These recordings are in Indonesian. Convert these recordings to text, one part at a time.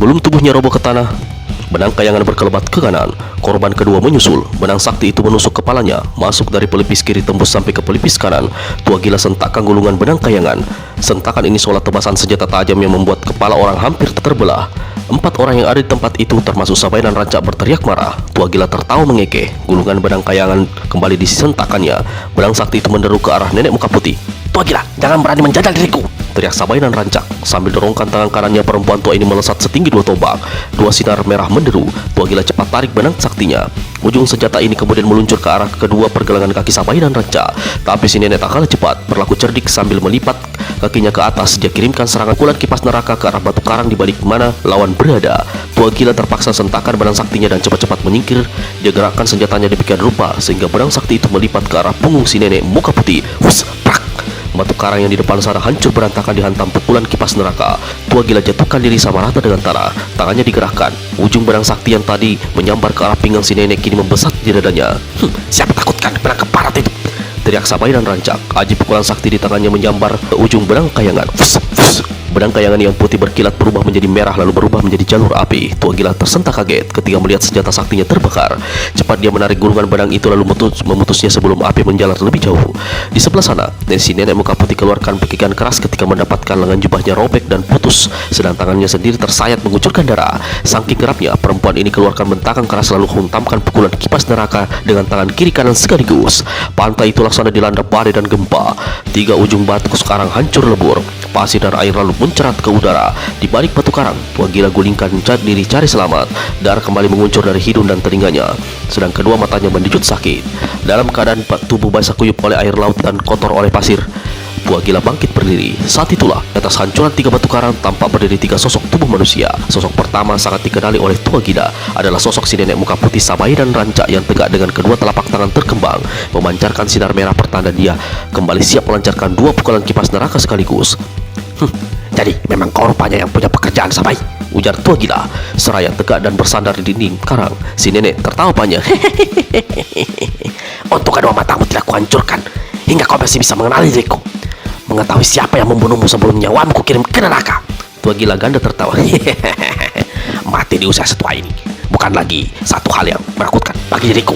Sebelum tubuhnya roboh ke tanah, benang kayangan berkelebat ke kanan. Korban kedua menyusul. Benang sakti itu menusuk kepalanya, masuk dari pelipis kiri tembus sampai ke pelipis kanan. Tua gila sentakkan gulungan benang kayangan. Sentakan ini seolah tebasan senjata tajam yang membuat kepala orang hampir terbelah. 4 orang yang ada di tempat itu termasuk Sabai dan Rancak berteriak marah. Tua gila tertawa mengekeh. Gulungan benang kayangan kembali disentakannya. Benang sakti itu menderu ke arah nenek muka putih. "Tua gila, jangan berani menjajal diriku!" teriak Sabai dan Rancak. Sambil dorongkan tangan kanannya, perempuan tua ini melesat setinggi 2 tombak. 2 sinar merah menderu. Tua gila cepat tarik benang saktinya. Ujung senjata ini kemudian meluncur ke arah kedua pergelangan kaki Sabai dan Rancak. Tapi si nenek tak kalah cepat, berlaku cerdik. Sambil melipat kakinya ke atas, dia kirimkan serangan pukulan kipas neraka ke arah batu karang di balik mana lawan berada. Tua gila terpaksa sentakan benang saktinya dan cepat-cepat menyingkir. Dia gerakkan senjatanya demikian rupa sehingga benang sakti itu melipat ke arah punggung si nenek muka putih. Hus, prak! Batu karang yang di depan sana hancur berantakan dihantam pukulan kipas neraka. Tua gila jatuhkan diri sama rata dengan tanah. Tangannya digerakkan. Ujung benang sakti yang tadi menyambar ke arah pinggang si nenek kini membesat di dadanya. "Siapa takutkan benang keparat itu?" teriak Sabai dan Rancak. Aji pukulan sakti di tangannya menyambar ke ujung benang kayangan. Fus, fus. Benang kayangan yang putih berkilat berubah menjadi merah lalu berubah menjadi jalur api. Tua gila tersentak kaget ketika melihat senjata saktinya terbakar. Cepat dia menarik gulungan benang itu lalu memutusnya sebelum api menjalar lebih jauh. Di sebelah sana, si nenek muka putih keluarkan pekikan keras ketika mendapatkan lengan jubahnya robek dan putus, sedang tangannya sendiri tersayat mengucurkan darah. Saking kerapnya, perempuan ini keluarkan bentakan keras lalu huntamkan pukulan kipas neraka dengan tangan kiri kanan sekaligus. Pantai itu laksana dilanda badai dan gempa. 3 ujung batu sekarang hancur lebur. Pasir dan air lalu mencerat ke udara. Di balik batu karang, tua gila gulingkan diri cari selamat. Darah kembali menguncur dari hidung dan telinganya, sedang kedua matanya mendijut sakit. Dalam keadaan tubuh basah kuyup oleh air laut dan kotor oleh pasir, tua gila bangkit berdiri. Saat itulah, di atas hancuran 3 batu karang tampak berdiri 3 sosok tubuh manusia. Sosok pertama sangat dikenali oleh tua gila adalah sosok si nenek muka putih Sabai dan Rancak yang tegak dengan kedua telapak tangan terkembang, memancarkan sinar merah pertanda dia kembali siap melancarkan 2 pukulan kipas neraka sekaligus. "Jadi memang kau rupanya yang punya pekerjaan, Sabai," ujar tua gila seraya tegak dan bersandar di dinding karang. Si nenek tertawa panjang. "Untuk kedua matamu tidak kuhancurkan hingga kau masih bisa mengenali diriku, mengetahui siapa yang membunuhmu sebelum nyawamu kukirim ke neraka." Tua gila ganda tertawa. "Mati di usia setua ini bukan lagi satu hal yang menakutkan bagi diriku,"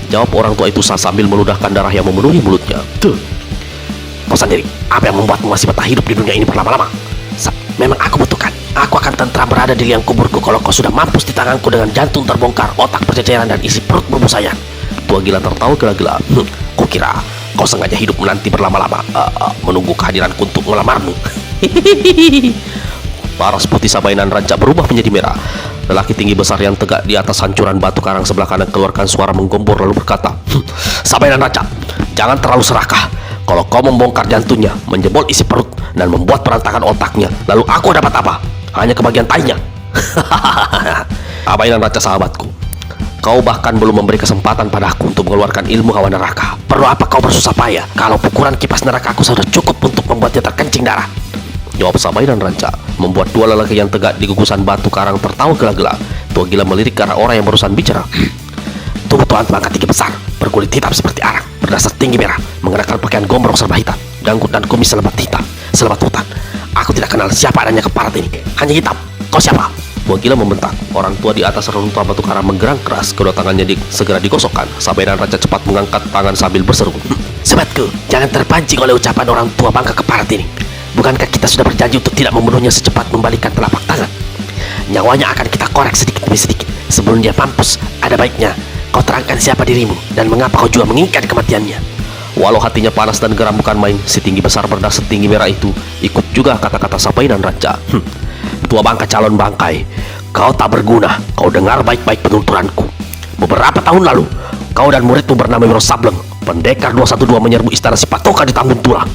jawab orang tua itu sambil meludahkan darah yang memenuhi mulutnya. "Tuh, kau sendiri, apa yang membuatmu masih betah hidup di dunia ini berlama-lama? Memang aku butuhkan. Aku akan tentram berada di liang kuburku kalau kau sudah mampus di tanganku dengan jantung terbongkar, otak berceceran dan isi perut berbusaian." Tua gila tertawa gila-gila. "Kukira kau sengaja hidup menanti berlama-lama, menunggu kehadiranku untuk melamarmu." Paras putih Sabai dan Rancak berubah menjadi merah. Lelaki tinggi besar yang tegak di atas hancuran batu karang sebelah kanan keluarkan suara menggombor lalu berkata, "Sabai dan Rancak, jangan terlalu serakah. Kalau kau membongkar jantungnya, menjebol isi perut, dan membuat perantakan otaknya, lalu aku dapat apa? Hanya kebagian tainya." "Sabai dan Rancak sahabatku, kau bahkan belum memberi kesempatan padaku untuk mengeluarkan ilmu hawa neraka. Perlu apa kau bersusah payah kalau pukulan kipas neraka aku sudah cukup untuk membuatnya terkencing darah?" jawab Sabai dan Rancak, membuat 2 lelaki yang tegak di gugusan batu karang tertawa gila-gila. Tua gila melirik ke arah orang yang barusan bicara. "Tubuh tuan pangkat tinggi besar, berkulit hitam seperti arang, berdasar tinggi merah, mengenakan pakaian gombrong serba hitam, janggut dan kumis selebat hitam, selebat hutan. Aku tidak kenal siapa adanya keparat ini, hanya hitam. Kau siapa?" Tua gila membentak. Orang tua di atas reruntuhan batu karang menggerang keras. Kedua tangannya segera digosokkan. Sabai dan Rancak cepat mengangkat tangan sambil berseru, "Sobatku, jangan terpancing oleh ucapan orang tua bangka keparat ini. Bukankah kita sudah berjanji untuk tidak membunuhnya secepat membalikan telapak tangan? Nyawanya akan kita korek sedikit demi sedikit. Sebelum dia mampus, ada baiknya kau terangkan siapa dirimu dan mengapa kau juga menginginkan kematiannya." Walau hatinya panas dan geram bukan main, si tinggi besar berdas setinggi merah itu ikut juga kata-kata Sabai dan Rancak. "Tua bangka calon bangkai, kau tak berguna. Kau dengar baik-baik penuturanku. Beberapa tahun lalu, kau dan muridmu bernama Wiro Sableng, pendekar 212 menyerbu istana Sipatoka di Tambun Tulang.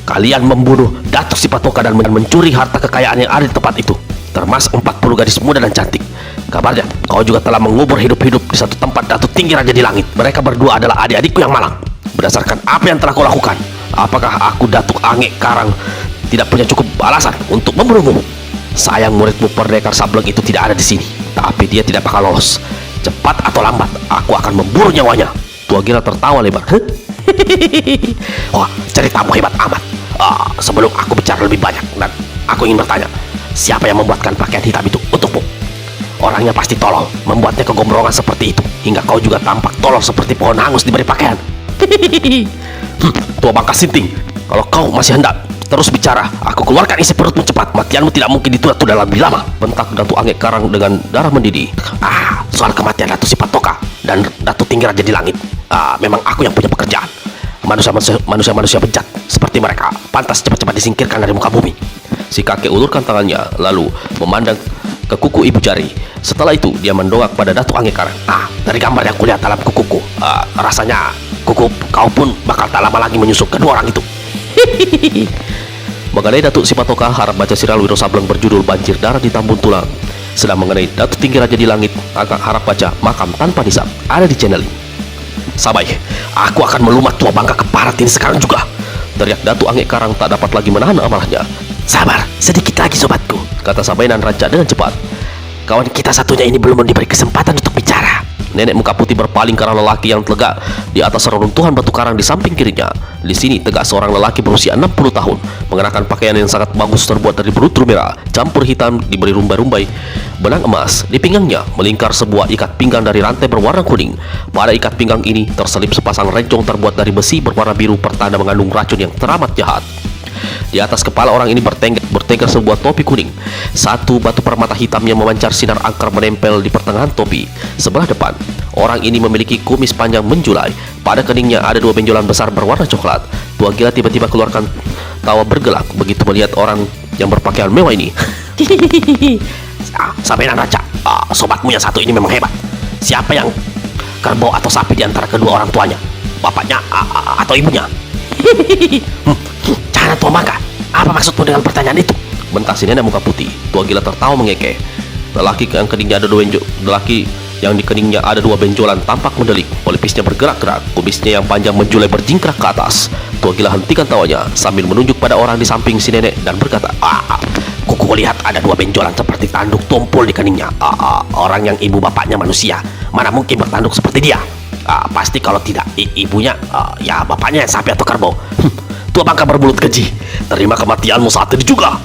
Kalian membunuh Datuk Sipatoka dan mencuri harta kekayaan yang ada di tempat itu, termasuk 40 gadis muda dan cantik. Kabarnya, kau juga telah mengubur hidup-hidup di satu tempat Datuk tinggi Raja di Langit. Mereka berdua adalah adik-adikku yang malang. Berdasarkan apa yang telah kau lakukan, apakah aku Datuk Angek Karang tidak punya cukup alasan untuk membunuhmu? Sayang muridmu pendekar Sableng itu tidak ada di sini, tapi dia tidak bakal lolos. Cepat atau lambat, aku akan memburu nyawanya." Tua gila tertawa lebar. "Wah, ceritamu hebat amat. Sebelum aku bicara lebih banyak, dan aku ingin bertanya, siapa yang membuatkan pakaian hitam itu untukmu? Orangnya pasti tolol, membuatnya kegombrongan seperti itu, hingga kau juga tampak tolol seperti pohon hangus diberi pakaian. Tua bangka sinting, kalau kau masih hendak terus bicara, aku keluarkan isi perutmu cepat. Matianmu tidak mungkin ditunda-tunda lebih lama, bentak Datu Angek Karang dengan darah mendidih. Soal kematian Datu Sipatoka dan Datu Tinggi Raja di Langit, memang aku yang punya pekerjaan. Manusia-manusia bejat seperti mereka pantas cepat-cepat disingkirkan dari muka bumi. Si kakek ulurkan tangannya lalu memandang ke kuku ibu jari. Setelah itu dia mendongak pada Datu Angek Karang. Dari gambar yang kulihat dalam kukuku, rasanya kuku kau pun bakal tak lama lagi menyusul kedua orang itu. Mengenai Datuk Sipatoka, harap baca serial Wiro Sableng berjudul Banjir Darah di Tambun Tulang. Sedang mengenai Datuk Tinggi Raja di Langit, harap baca Makam Tanpa Nisab, ada di channel ini. Sabai, aku akan melumat tua bangka keparat ini sekarang juga, teriak Datuk Angek Karang tak dapat lagi menahan amarahnya. Sabar, sedikit lagi sobatku, kata Sabai dan Ranca dengan cepat. Kawan kita satunya ini belum diberi kesempatan untuk bicara. Nenek muka putih berpaling ke arah lelaki yang tegak di atas reruntuhan batu karang di samping kirinya. Di sini tegak seorang lelaki berusia 60 tahun, mengenakan pakaian yang sangat bagus terbuat dari berutru merah, campur hitam diberi rumbai-rumbai benang emas. Di pinggangnya melingkar sebuah ikat pinggang dari rantai berwarna kuning. Pada ikat pinggang ini terselip sepasang rencong terbuat dari besi berwarna biru pertanda mengandung racun yang teramat jahat. Di atas kepala orang ini bertengger sebuah topi kuning. Satu batu permata hitam yang memancar sinar angker menempel di pertengahan topi. Sebelah depan, orang ini memiliki kumis panjang menjulai. Pada keningnya ada dua benjolan besar berwarna coklat. Tua gila tiba-tiba keluarkan tawa bergelak begitu melihat orang yang berpakaian mewah ini. Sampai Raja, sobatmu yang satu ini memang hebat. Siapa yang kerbau atau sapi di antara kedua orang tuanya? Bapaknya atau ibunya? Jangan tua bangka, apa maksudmu dengan pertanyaan itu? Bentak si nenek muka putih. Tua gila tertawa mengekeh. Lelaki yang di keningnya ada dua benjolan tampak mendelik. Pelipisnya bergerak-gerak, kumisnya yang panjang menjulai berjingkrak ke atas. Tua gila hentikan tawanya sambil menunjuk pada orang di samping si nenek dan berkata, kuku lihat ada dua benjolan seperti tanduk tumpul di keningnya. Orang yang ibu bapaknya manusia, mana mungkin bertanduk seperti dia? Pasti kalau tidak ibunya, ya bapaknya yang sapi atau kerbau. Tua bangka bermulut keji, terima kematianmu saat ini juga.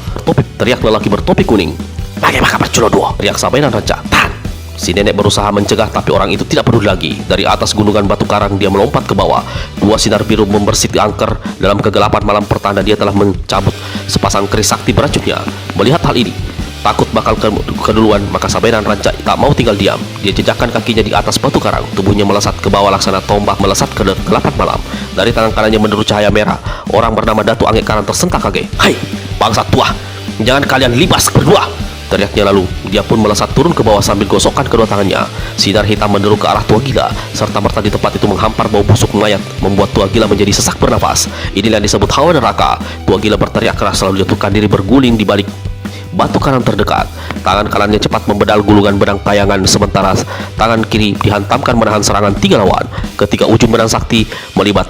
Teriak lelaki bertopi kuning. Bagaimana berculo duo? Teriak Sabai dan Ranca. Tahan! Si nenek berusaha mencegah tapi orang itu tidak peduli lagi. Dari atas gunungan batu karang dia melompat ke bawah. Dua sinar biru membersih angker dalam kegelapan malam pertanda dia telah mencabut sepasang keris sakti beracunnya. Melihat hal ini, takut bakal keduluan, maka Sabai dan Ranca tak mau tinggal diam. Dia jejakkan kakinya di atas batu karang, tubuhnya melesat ke bawah laksana tombak melesat ke kegelapan malam. Dari tangan kanannya menurut cahaya merah, orang bernama Datu Angek Karang tersentak kaget. Hai, bangsa tua, jangan kalian libas berdua, teriaknya. Lalu dia pun melesat turun ke bawah sambil gosokkan kedua tangannya. Sinar hitam menderu ke arah tua gila, serta merta di tempat itu menghampar bau busuk mayat, membuat tua gila menjadi sesak bernafas. Inilah yang disebut hawa neraka. Tua gila berteriak keras lalu jatuhkan diri berguling di balik batu karang terdekat. Tangan kanannya cepat membedal gulungan benang kayangan, sementara tangan kiri dihantamkan menahan serangan tiga lawan. Ketika ujung benang sakti melibat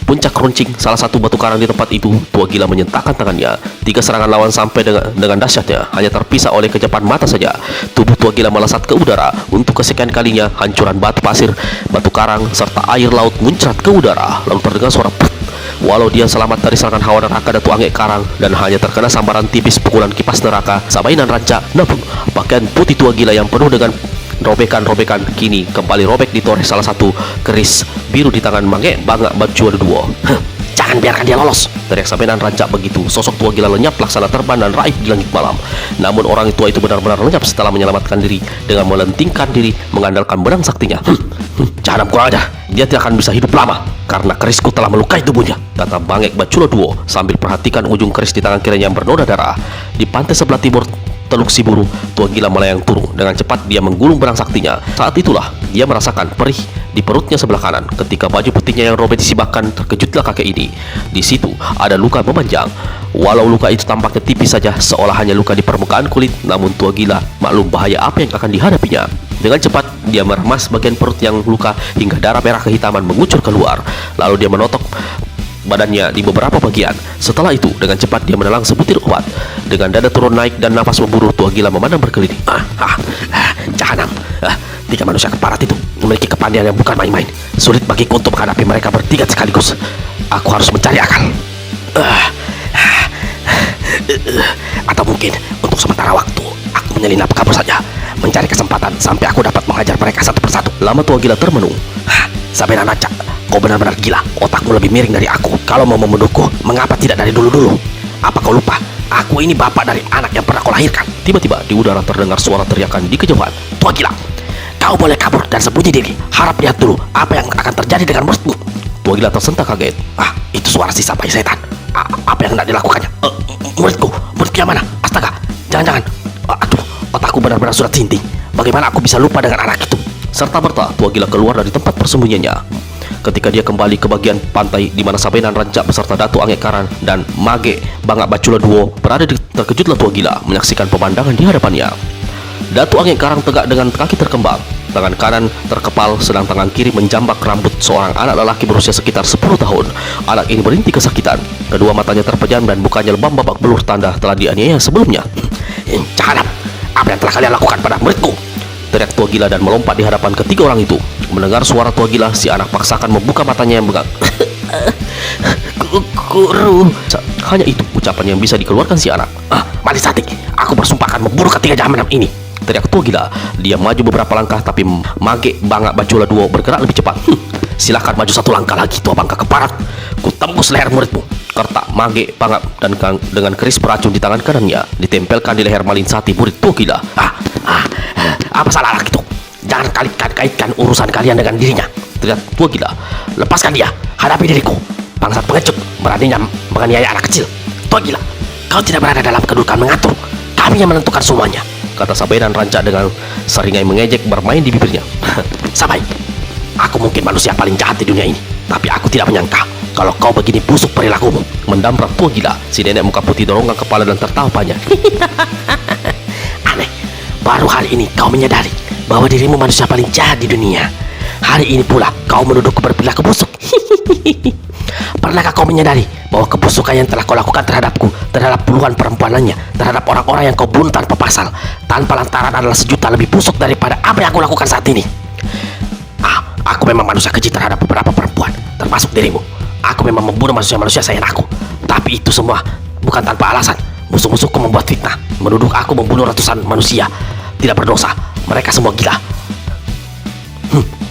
puncak runcing salah satu batu karang di tempat itu, tua gila menyentakkan tangannya. Tiga serangan lawan sampai dengan dahsyatnya hanya terpisah oleh kejapan mata saja. Tubuh tua gila melesat ke udara. Untuk kesekian kalinya hancuran batu pasir, batu karang serta air laut muncrat ke udara. Lalu terdengar suara put. Walau dia selamat dari serangan hawa neraka Datu Angek Karang dan hanya terkena sambaran tipis pukulan kipas neraka Sabai dan Ranca, namun pakaian putih tua gila yang penuh dengan robekan-robekan kini kembali robek ditoreh salah satu keris biru di tangan Mange Bangga Bajuan Duo. Jangan biarkan dia lolos, teriak Sabai dan Ranca begitu sosok tua gila lenyap laksana terbang dan raib di langit malam. Namun orang tua itu benar-benar lenyap setelah menyelamatkan diri dengan melentingkan diri mengandalkan benang saktinya. Jangan kurang ajar, dia tidak akan bisa hidup lama karena kerisku telah melukai tubuhnya, kata Bangek Baculo Duo sambil perhatikan ujung keris di tangan kirinya yang bernoda darah. Di pantai sebelah timur Teluk Siburu, tua gila melayang turun. Dengan cepat dia menggulung benang saktinya. Saat itulah dia merasakan perih di perutnya sebelah kanan. Ketika baju putihnya yang robek disibakkan, terkejutlah kakek ini. Di situ ada luka memanjang. Walau luka itu tampaknya tipis saja, seolah hanya luka di permukaan kulit, namun tua gila maklum bahaya apa yang akan dihadapinya. Dengan cepat dia meremas bagian perut yang luka hingga darah merah kehitaman mengucur keluar. Lalu dia menotok badannya di beberapa bagian. Setelah itu dengan cepat dia menelan sebutir obat. Dengan dada turun naik dan nafas memburu, tua gila memandang berkeliling. Jahanam, tiga manusia keparat itu memiliki kepandaian yang bukan main-main. Sulit bagiku untuk menghadapi mereka bertiga sekaligus. Aku harus mencari akal. Atau mungkin untuk sementara waktu aku menyelinap kabur saja, mencari kesempatan sampai aku dapat menghajar mereka satu persatu. Lama tua gila termenung. Sabena Raja, kau benar-benar gila. Otakmu lebih miring dari aku. Kalau mau membunuhku, mengapa tidak dari dulu-dulu? Apa kau lupa? Aku ini bapak dari anak yang pernah kau lahirkan. Tiba-tiba di udara terdengar suara teriakan di kejauhan. Tua gila, kau boleh kabur dan sembunyi diri. Harap lihat dulu apa yang akan terjadi dengan muridmu. Tua gila tersentak kaget. Itu suara si Sapai setan. Apa yang hendak dilakukannya? Muridku yang mana? Astaga, jangan-jangan. Aduh, otakku benar-benar sudah tinting. Bagaimana aku bisa lupa dengan anak itu? Serta-merta tua gila keluar dari tempat persembunyiannya. Ketika dia kembali ke bagian pantai di mana Sabenan Rancak beserta Datu Angek Karang dan Mage Bangak Bacula Duo berada, terkejutlah tua gila menyaksikan pemandangan di hadapannya. Datu Angek Karang tegak dengan kaki terkembang, tangan kanan terkepal, sedang tangan kiri menjambak rambut seorang anak lelaki berusia sekitar 10 tahun. Anak ini berhenti kesakitan, kedua matanya terpejam dan mukanya lebam babak belur, tanda telah dianiaya sebelumnya. Jahanam, apa yang telah kalian lakukan pada muridku? Teriak tua gila dan melompat di hadapan ketiga orang itu. Mendengar suara tua gila, si anak paksakan membuka matanya yang bengkak. Guru. Hanya itu ucapan yang bisa dikeluarkan si anak. Malisati, aku bersumpah akan membunuh ketiga jahanam ini. Teriak tua gila. Dia maju beberapa langkah, tapi Mage Bangak Bacula Duo bergerak lebih cepat. Silakan maju satu langkah lagi, tua bangka keparat. Ku tembus leher muridmu. Kertak Mage Bangak dan dengan keris beracun di tangan kanannya ditempelkan di leher Malinsati, murid tua gila. Apa salah anak itu? Jangan kaitkan urusan kalian dengan dirinya. Teriak tua gila. Lepaskan dia, hadapi diriku. Bangsat pengecut, beraninya menganiaya anak kecil. Tua gila, kau tidak berada dalam kedudukan mengatur. Kami yang menentukan semuanya, kata Sabenan Rancak dengan seringai mengejek bermain di bibirnya. Sabai, aku mungkin manusia paling jahat di dunia ini, tapi aku tidak menyangka kalau kau begini busuk perilakumu. Mendamprat tua gila, si nenek muka putih dorongkan kepala dan tertawa panjang. Aneh, baru hari ini kau menyadari bahwa dirimu manusia paling jahat di dunia. Hari ini pula kau menuduhku berperilaku busuk. Pernahkah kau menyadari bahwa kebusukan yang telah kau lakukan terhadapku, terhadap puluhan perempuan lainnya, terhadap orang-orang yang kau bunuh tanpa pasal, tanpa lantaran adalah sejuta lebih busuk daripada apa yang aku lakukan saat ini? Aku memang manusia keji terhadap beberapa perempuan, termasuk dirimu. Aku memang membunuh manusia-manusia sayang aku. Tapi itu semua bukan tanpa alasan. Musuh-musuhku membuat fitnah, menuduh aku membunuh ratusan manusia tidak berdosa. Mereka semua gila.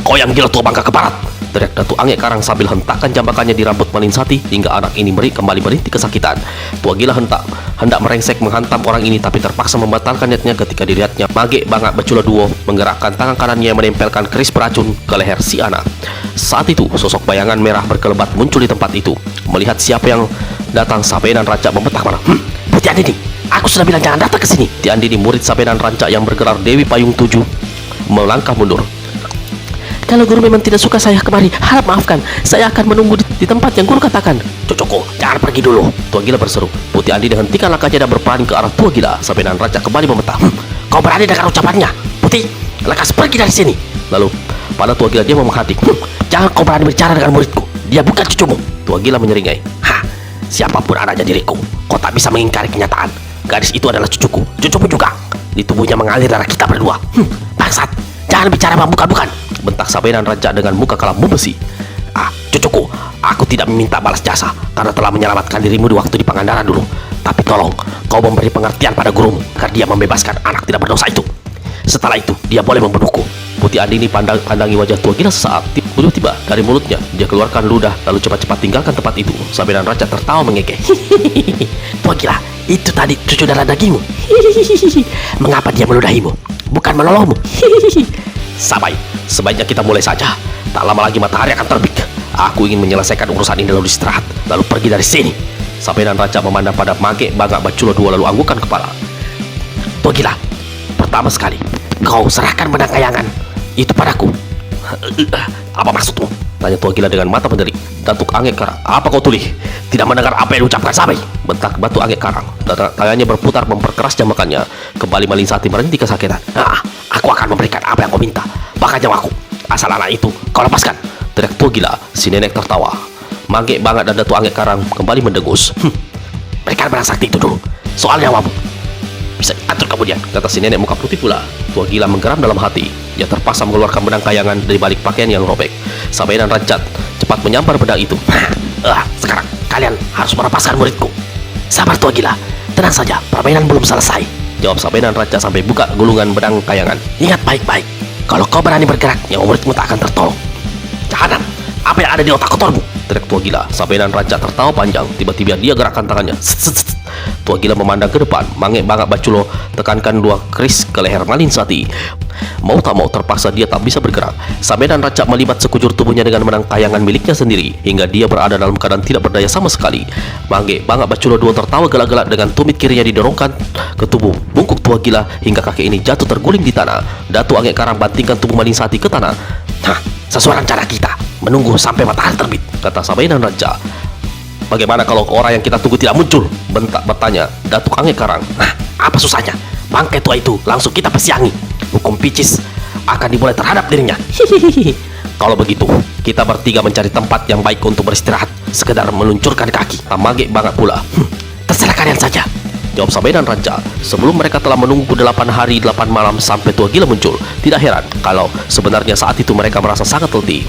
Kau yang gila, tua bangka keparat, teriak Datu Angek Karang sambil hentakan jambakannya di rambut Malinsati hingga anak ini kembali berhenti kesakitan. Tua gila hendak merengsek menghantam orang ini, tapi terpaksa membatalkan niatnya ketika dilihatnya Mage Bangak Bacula Duo menggerakkan tangan kanannya yang menempelkan keris beracun ke leher si anak. Saat itu sosok bayangan merah berkelebat muncul di tempat itu. Melihat siapa yang datang, Sabenan Rancak membentak marah. Putih Andini, aku sudah bilang jangan datang ke sini. Putih Andini, murid Sabenan Rancak yang bergelar Dewi Payung 7, melangkah mundur. Kalau guru memang tidak suka saya kemari, harap maafkan. Saya akan menunggu di tempat yang guru katakan. Cucuku, jangan pergi dulu, tua gila berseru. Putih Andini hentikan langkahnya dan berpaling ke arah tua gila. Sabenan Rancak kembali membentak. Kau berani dengan ucapannya? Putih, lekas pergi dari sini. Lalu pada tua gila dia menghati. Jangan kau berani bicara dengan muridku. Dia bukan cucumu. Tua gila menyeringai. Siapapun anaknya diriku, kau tak bisa mengingkari kenyataan. Gadis itu adalah cucuku, cucumu juga. Di tubuhnya mengalir darah kita berdua. Bangsat, jangan bicara bukan-bukan, bentak Sabenan Rancak dengan muka kalam membesi. Cucuku, aku tidak meminta balas jasa karena telah menyelamatkan dirimu di waktu di Pangandaran dulu. Tapi tolong, kau memberi pengertian pada gurumu agar dia membebaskan anak tidak berdosa itu. Setelah itu, dia boleh membunuhku. Putih Andini pandangi wajah tua gila sesaat. Tiba-tiba dari mulutnya dia keluarkan ludah lalu cepat-cepat tinggalkan tempat itu. Sabenan Rancak tertawa mengekeh. Tua gila, itu tadi cucu darah dagingmu. Mengapa dia meludahimu, bukan menolongmu? Sabai, sebaiknya kita mulai saja. Tak lama lagi matahari akan terbit. Aku ingin menyelesaikan urusan ini lalu istirahat, lalu pergi dari sini. Sabenan Rancak memandang pada Mage Bangak Bacula Duo lalu anggukan kepala. Tua gila, pertama sekali kau serahkan benang kayangan itu padaku. Apa maksudmu? Tanya tua gila dengan mata mendelik. Datuk Angek Karang, apa kau tulis? Tidak mendengar apa yang diucapkan Sabai, bentak Batu Angek Karang. Tangannya berputar memperkeras jambakannya. Kembali Malinsati berhenti kesakitan. Aku akan memberikan apa yang kau minta, bahkan nyawaku. Asal anak itu kau lepaskan, teriak tua gila. Si nenek tertawa. Mage Bangak dan Datuk Angek Karang kembali mendengus. Berikan barang sakti itu dulu, soal nyawamu bisa diatur kemudian, kata si nenek muka putih pula. Tua gila menggeram dalam hati. Dia terpaksa mengeluarkan benang kayangan dari balik pakaian yang robek. Sabenan Rancak cepat menyambar benang itu. Sekarang kalian harus melepaskan muridku. Sabar tua gila, Tenang saja, permainan belum selesai, jawab Sabenan Raja sampai buka gulungan benang kayangan. Ingat baik-baik, kalau kau berani bergerak, nyawa muridmu tak akan tertolong. Jahanan, apa yang ada di otak kotormu? Teriak tua gila. Sabenan Raja tertawa panjang. Tiba-tiba dia gerakkan tangannya. Tua gila memandang ke depan. Mange Bangak Baculo tekankan 2 keris ke leher Malin Sati. Mau tak mau terpaksa dia tak bisa bergerak. Sabenan Raja melibat sekujur tubuhnya dengan benang kayangan miliknya sendiri hingga dia berada dalam keadaan tidak berdaya sama sekali. Mange Bangak Baculo II tertawa gelak-gelak dengan tumit kirinya didorongkan ke tubuh bungkuk tua gila hingga kaki ini jatuh terguling di tanah. Datu Angek Karang bantingkan tubuh Malin Sati ke tanah. Hah, sesuai rencana kita, menunggu sampai matahari terbit, kata Sabenan Raja. Bagaimana kalau orang yang kita tunggu tidak muncul? Bertanya Datuk Angek Karang. Nah, apa susahnya? Bangkai tua itu langsung kita pesiangi. Hukum picis akan dimulai terhadap dirinya. Hihihi. Kalau begitu, kita bertiga mencari tempat yang baik untuk beristirahat, sekedar meluncurkan kaki. Tamage Bangak pula. Terserah kalian saja, jawab Sabenan Raja. Sebelum mereka telah menunggu 8 hari 8 malam sampai tua gila muncul. Tidak heran kalau sebenarnya saat itu mereka merasa sangat letih.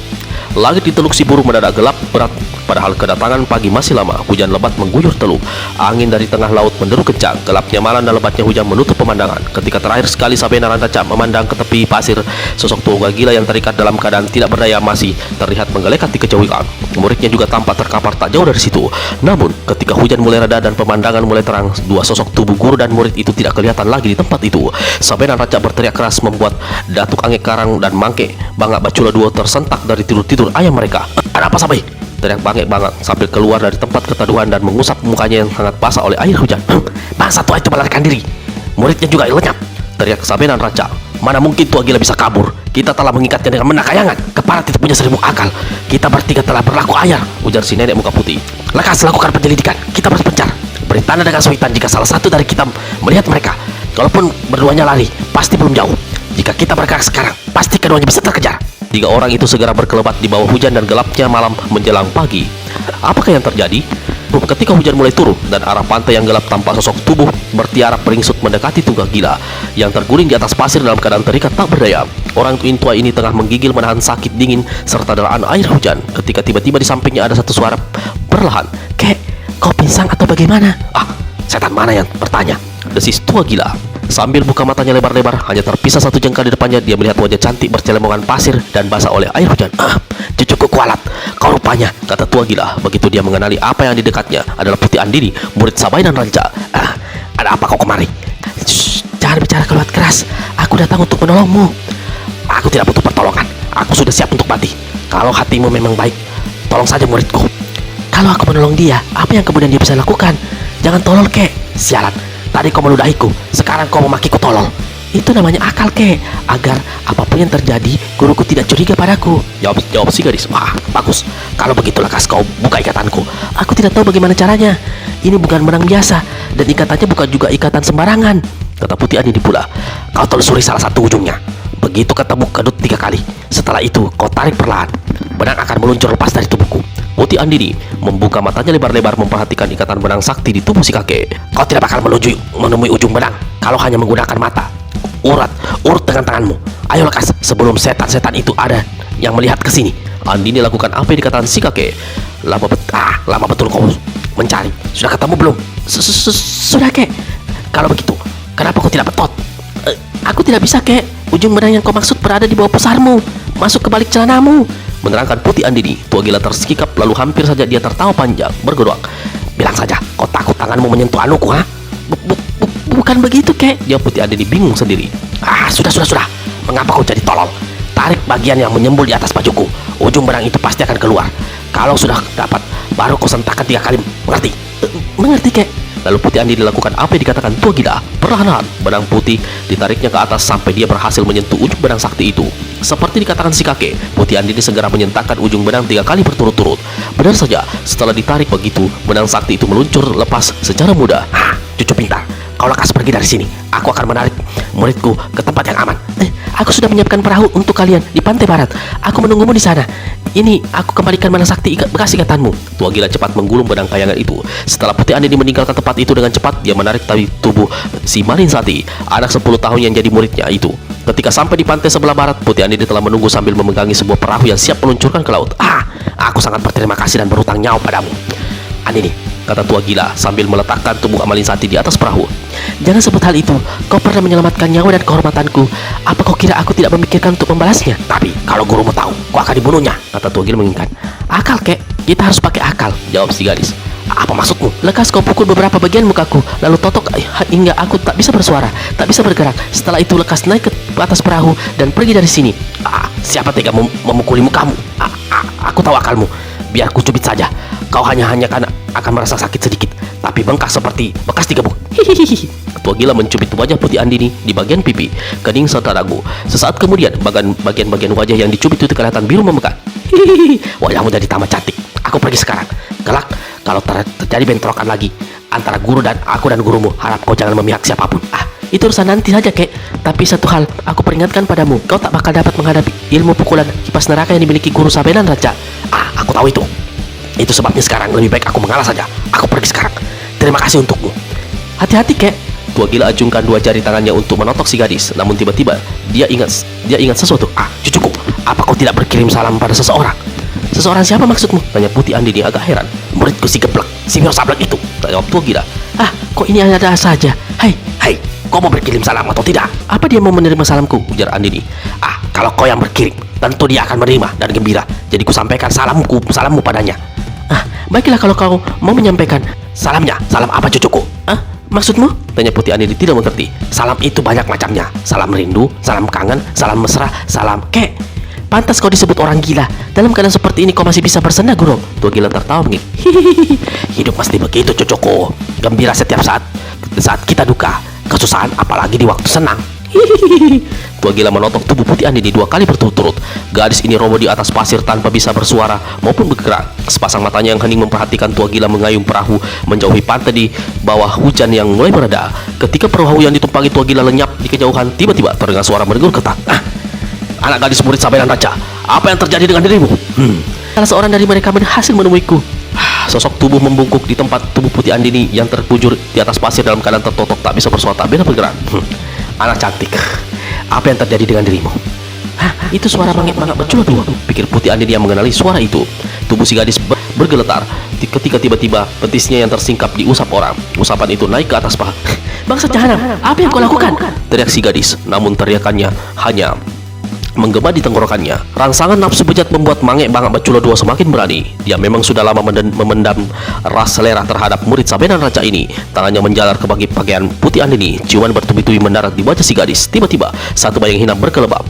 Langit di Teluk Siburu mendadak gelap berat, padahal kedatangan pagi masih lama. Hujan lebat mengguyur teluk. Angin dari tengah laut menderu kencang. Gelapnya malam dan lebatnya hujan menutup pemandangan. Ketika terakhir sekali Sabenan Raja memandang ke tepi pasir, sosok tua gila yang terikat dalam keadaan tidak berdaya masih terlihat menggelekat di kejauhan. Muridnya juga tampak terkapar tak jauh dari situ. Namun, ketika hujan mulai reda dan pemandangan mulai terang, 2 sosok tubuh guru dan murid itu tidak kelihatan lagi di tempat itu. Sabenan Raja berteriak keras membuat Datuk Angek Karang dan Mangke Bangak Baculo II tersentak dari tidur-tidur ayam mereka. Ada apa, Sabai? Teriak Bangek Bangak sambil keluar dari tempat keteduhan dan mengusap mukanya yang sangat basah oleh air hujan. Bangsa tua itu melarikan diri. Muridnya juga lenyap. Teriak Sabenan Raja. Mana mungkin tua gila bisa kabur? Kita telah mengikatnya dengan benang kayangan. Kepala tidak punya selimut akal. Kita bertiga telah berlaku ayar, ujar si nenek muka putih. Lekas lakukan penyelidikan. Kita harus pencar. Beri tanda dengan soitan jika salah satu dari kita melihat mereka. Kalaupun berduanya lari, pasti belum jauh. Jika kita bergerak sekarang, pasti keduanya bisa terkejar. 3 orang itu segera berkelebat di bawah hujan dan gelapnya malam menjelang pagi. Apakah yang terjadi? Ketika hujan mulai turun dan arah pantai yang gelap tampak sosok tubuh bertiarap beringsut mendekati tunggal gila yang terguling di atas pasir dalam keadaan terikat tak berdaya. Orang tua ini tengah menggigil menahan sakit dingin serta delaan air hujan ketika tiba-tiba di sampingnya ada satu suara perlahan. Kek, kau pingsan atau bagaimana? Ah, setan mana yang bertanya? Desis tua gila. Sambil buka matanya lebar-lebar, hanya terpisah 1 jengkal di depannya, dia melihat wajah cantik bercelemongan pasir dan basah oleh air hujan. Cucuku kualat, kau rupanya, kata tua gila. Begitu dia mengenali apa yang di dekatnya adalah Putih Andini, murid Sabenan Raja. Ada apa kau kemari? Shh, jangan bicara keluar keras. Aku datang untuk menolongmu. Aku tidak butuh pertolongan. Aku sudah siap untuk mati. Kalau hatimu memang baik, tolong saja muridku. Kalau aku menolong dia, apa yang kemudian dia bisa lakukan? Jangan tolol, Kek. Sialan. Tadi kau meludahiku, sekarang kau memakiku tolol. Itu namanya akal, Kek. Agar apapun yang terjadi, guruku tidak curiga padaku. Jawab si gadis. Wah, bagus. Kalau begitu lekas kau buka ikatanku. Aku tidak tahu bagaimana caranya. Ini bukan benang biasa, dan ikatannya bukan juga ikatan sembarangan, kata Putih Andini pula. Kau telusuri salah satu ujungnya. Begitu ketemu kedut 3 kali. Setelah itu kau tarik perlahan. Benang akan meluncur lepas dari tubuhku. Putih Andini membuka matanya lebar-lebar memperhatikan ikatan benang sakti di tubuh si kakek. Kau tidak bakal menemui ujung benang kalau hanya menggunakan mata. Urut dengan tanganmu. Ayo lekas sebelum setan-setan itu ada yang melihat ke sini. Andini lakukan apa yang dikatakan si kakek. Lama betul kau mencari. Sudah ketemu belum? Sudah, Kek. Kalau begitu, kenapa kau tidak betot? Aku tidak bisa, Kek. Ujung benang yang kau maksud berada di bawah pusarmu, masuk ke balik celanamu, menerangkan Putih Andini. Tua gila tersikap lalu hampir saja dia tertawa panjang bergerak. Bilang saja, kau takut tanganmu menyentuh anuku, ha? Bukan begitu, Kek. Dia Putih Andini bingung sendiri. Sudah. Mengapa kau jadi tolol? Tarik bagian yang menyembul di atas bajuku. Ujung benang itu pasti akan keluar. Kalau sudah dapat, baru kau sentakkan 3 kali. Mengerti? Mengerti, Kek. Lalu Putih Andini lakukan apa yang dikatakan tua gila. Perlahan-lahan benang putih ditariknya ke atas sampai dia berhasil menyentuh ujung benang sakti itu. Seperti dikatakan si kakek, Putih Andini segera menyentakkan ujung benang 3 kali berturut-turut. Benar saja, setelah ditarik begitu, benang sakti itu meluncur lepas secara mudah. Cucu pintar, kau lekas pergi dari sini. Aku akan menarik muridku ke tempat yang aman. Aku sudah menyiapkan perahu untuk kalian di pantai barat. Aku menunggumu di sana. Ini aku kembalikan benang sakti bekas ikatanmu. Tua gila cepat menggulung benang kayangan itu. Setelah Putih Andini meninggalkan tempat itu dengan cepat, dia menarik tali tubuh si Malin Sati, anak 10 tahun yang jadi muridnya itu. Ketika sampai di pantai sebelah barat, Putih Andini telah menunggu sambil memegangi sebuah perahu yang siap meluncurkan ke laut. Aku sangat berterima kasih dan berhutang nyawa padamu, Andini. kata tua gila sambil meletakkan tubuh Amalinsati di atas perahu. Jangan sebut hal itu. Kau pernah menyelamatkan nyawa dan kehormatanku. Apa kau kira aku tidak memikirkan untuk membalasnya? Tapi kalau gurumu tahu, kau akan dibunuhnya, kata tua gila mengingat. Akal, kek. Kita harus pakai akal, jawab si gadis. Apa maksudmu? Lekas kau pukul beberapa bagian mukaku, lalu totok hingga aku tak bisa bersuara, tak bisa bergerak. Setelah itu lekas naik ke atas perahu dan pergi dari sini. Siapa tega memukuli mukamu? Aku tahu akalmu. Biar ku cubit saja. Kau hanya akan merasa sakit sedikit, tapi bengkak seperti bekas digebuk. Hihihi. Tua gila mencubit wajah Putih Andini di bagian pipi, kening serta dagu. Sesaat kemudian bagian-bagian wajah yang dicubit itu kelihatan biru memekat. Hihihi. Wajahmu jadi tambah cantik. Aku pergi sekarang. Kelak kalau terjadi bentrokan lagi antara guru dan aku dan gurumu, harap kau jangan memihak siapapun. Itu urusan nanti saja, kek. Tapi satu hal, aku peringatkan padamu, kau tak bakal dapat menghadapi ilmu pukulan kipas neraka yang dimiliki guru Sabenan Raja. Aku tahu itu. Itu sebabnya sekarang lebih baik aku mengalah saja. Aku pergi sekarang. Terima kasih untukmu. Hati-hati, kek. Tua gila ajungkan dua jari tangannya untuk menotok si gadis. Namun tiba-tiba dia ingat sesuatu. Cucuku, apa kau tidak berkirim salam pada seseorang? Seseorang siapa maksudmu? Tanya Putih Andini agak heran. Muridku si geblek, si Wiro Sableng itu. Jawab tua gila. Kok ini ada saja. Hai, kau mau berkirim salam atau tidak? Apa dia mau menerima salamku? Ujar Andini. Kalau kau yang berkirim, tentu dia akan menerima dan gembira. Jadi ku sampaikan salammu padanya. Baiklah kalau kau mau menyampaikan. Salamnya, salam apa cucuku? Maksudmu? Tanya Putih Andini tidak mengerti. Salam itu banyak macamnya. Salam rindu, salam kangen, salam mesra, salam Kek, pantas kau disebut orang gila. Dalam keadaan seperti ini kau masih bisa bersenda, guru. Tua gila tertawa mengik. Hidup pasti begitu cucuku. Gembira setiap saat kita duka, kesusahan apalagi di waktu senang. Tua gila menotok tubuh Putih Andini 2 kali berturut-turut. Gadis ini roboh di atas pasir tanpa bisa bersuara maupun bergerak. Sepasang matanya yang hening memperhatikan tua gila mengayuh perahu menjauhi pantai di bawah hujan yang mulai mereda. Ketika perahu yang ditumpangi tua gila lenyap di kejauhan, tiba-tiba terdengar suara menegur ketat. Anak gadis murid Sabenan Raja, apa yang terjadi dengan dirimu? Salah seorang dari mereka berhasil menemuiku. Sosok tubuh membungkuk di tempat tubuh Putih Andini yang terkujur di atas pasir dalam keadaan tertotok, tak bisa bersuara, tak bisa bergerak. Anak cantik, apa yang terjadi dengan dirimu? Itu suara mangek-mangek bercula dua. Pikir Putih Andini yang mengenali suara itu. Tubuh si gadis bergeletar ketika tiba-tiba betisnya yang tersingkap diusap orang. Usapan itu naik ke atas paha. Bangsat jahanam, apa yang kau lakukan? Teriak si gadis, namun teriakannya hanya menggema di tenggorokannya. Rangsangan nafsu bejat membuat Mangek Bangak Bacula II semakin berani. Dia memang sudah lama memendam rasa selera terhadap murid Sabenan Raja ini. Tangannya menjalar ke pakaian Putih Andini. Ciuman bertubi-tubi mendarat di wajah si gadis. Tiba-tiba satu bayang hina berkelebab.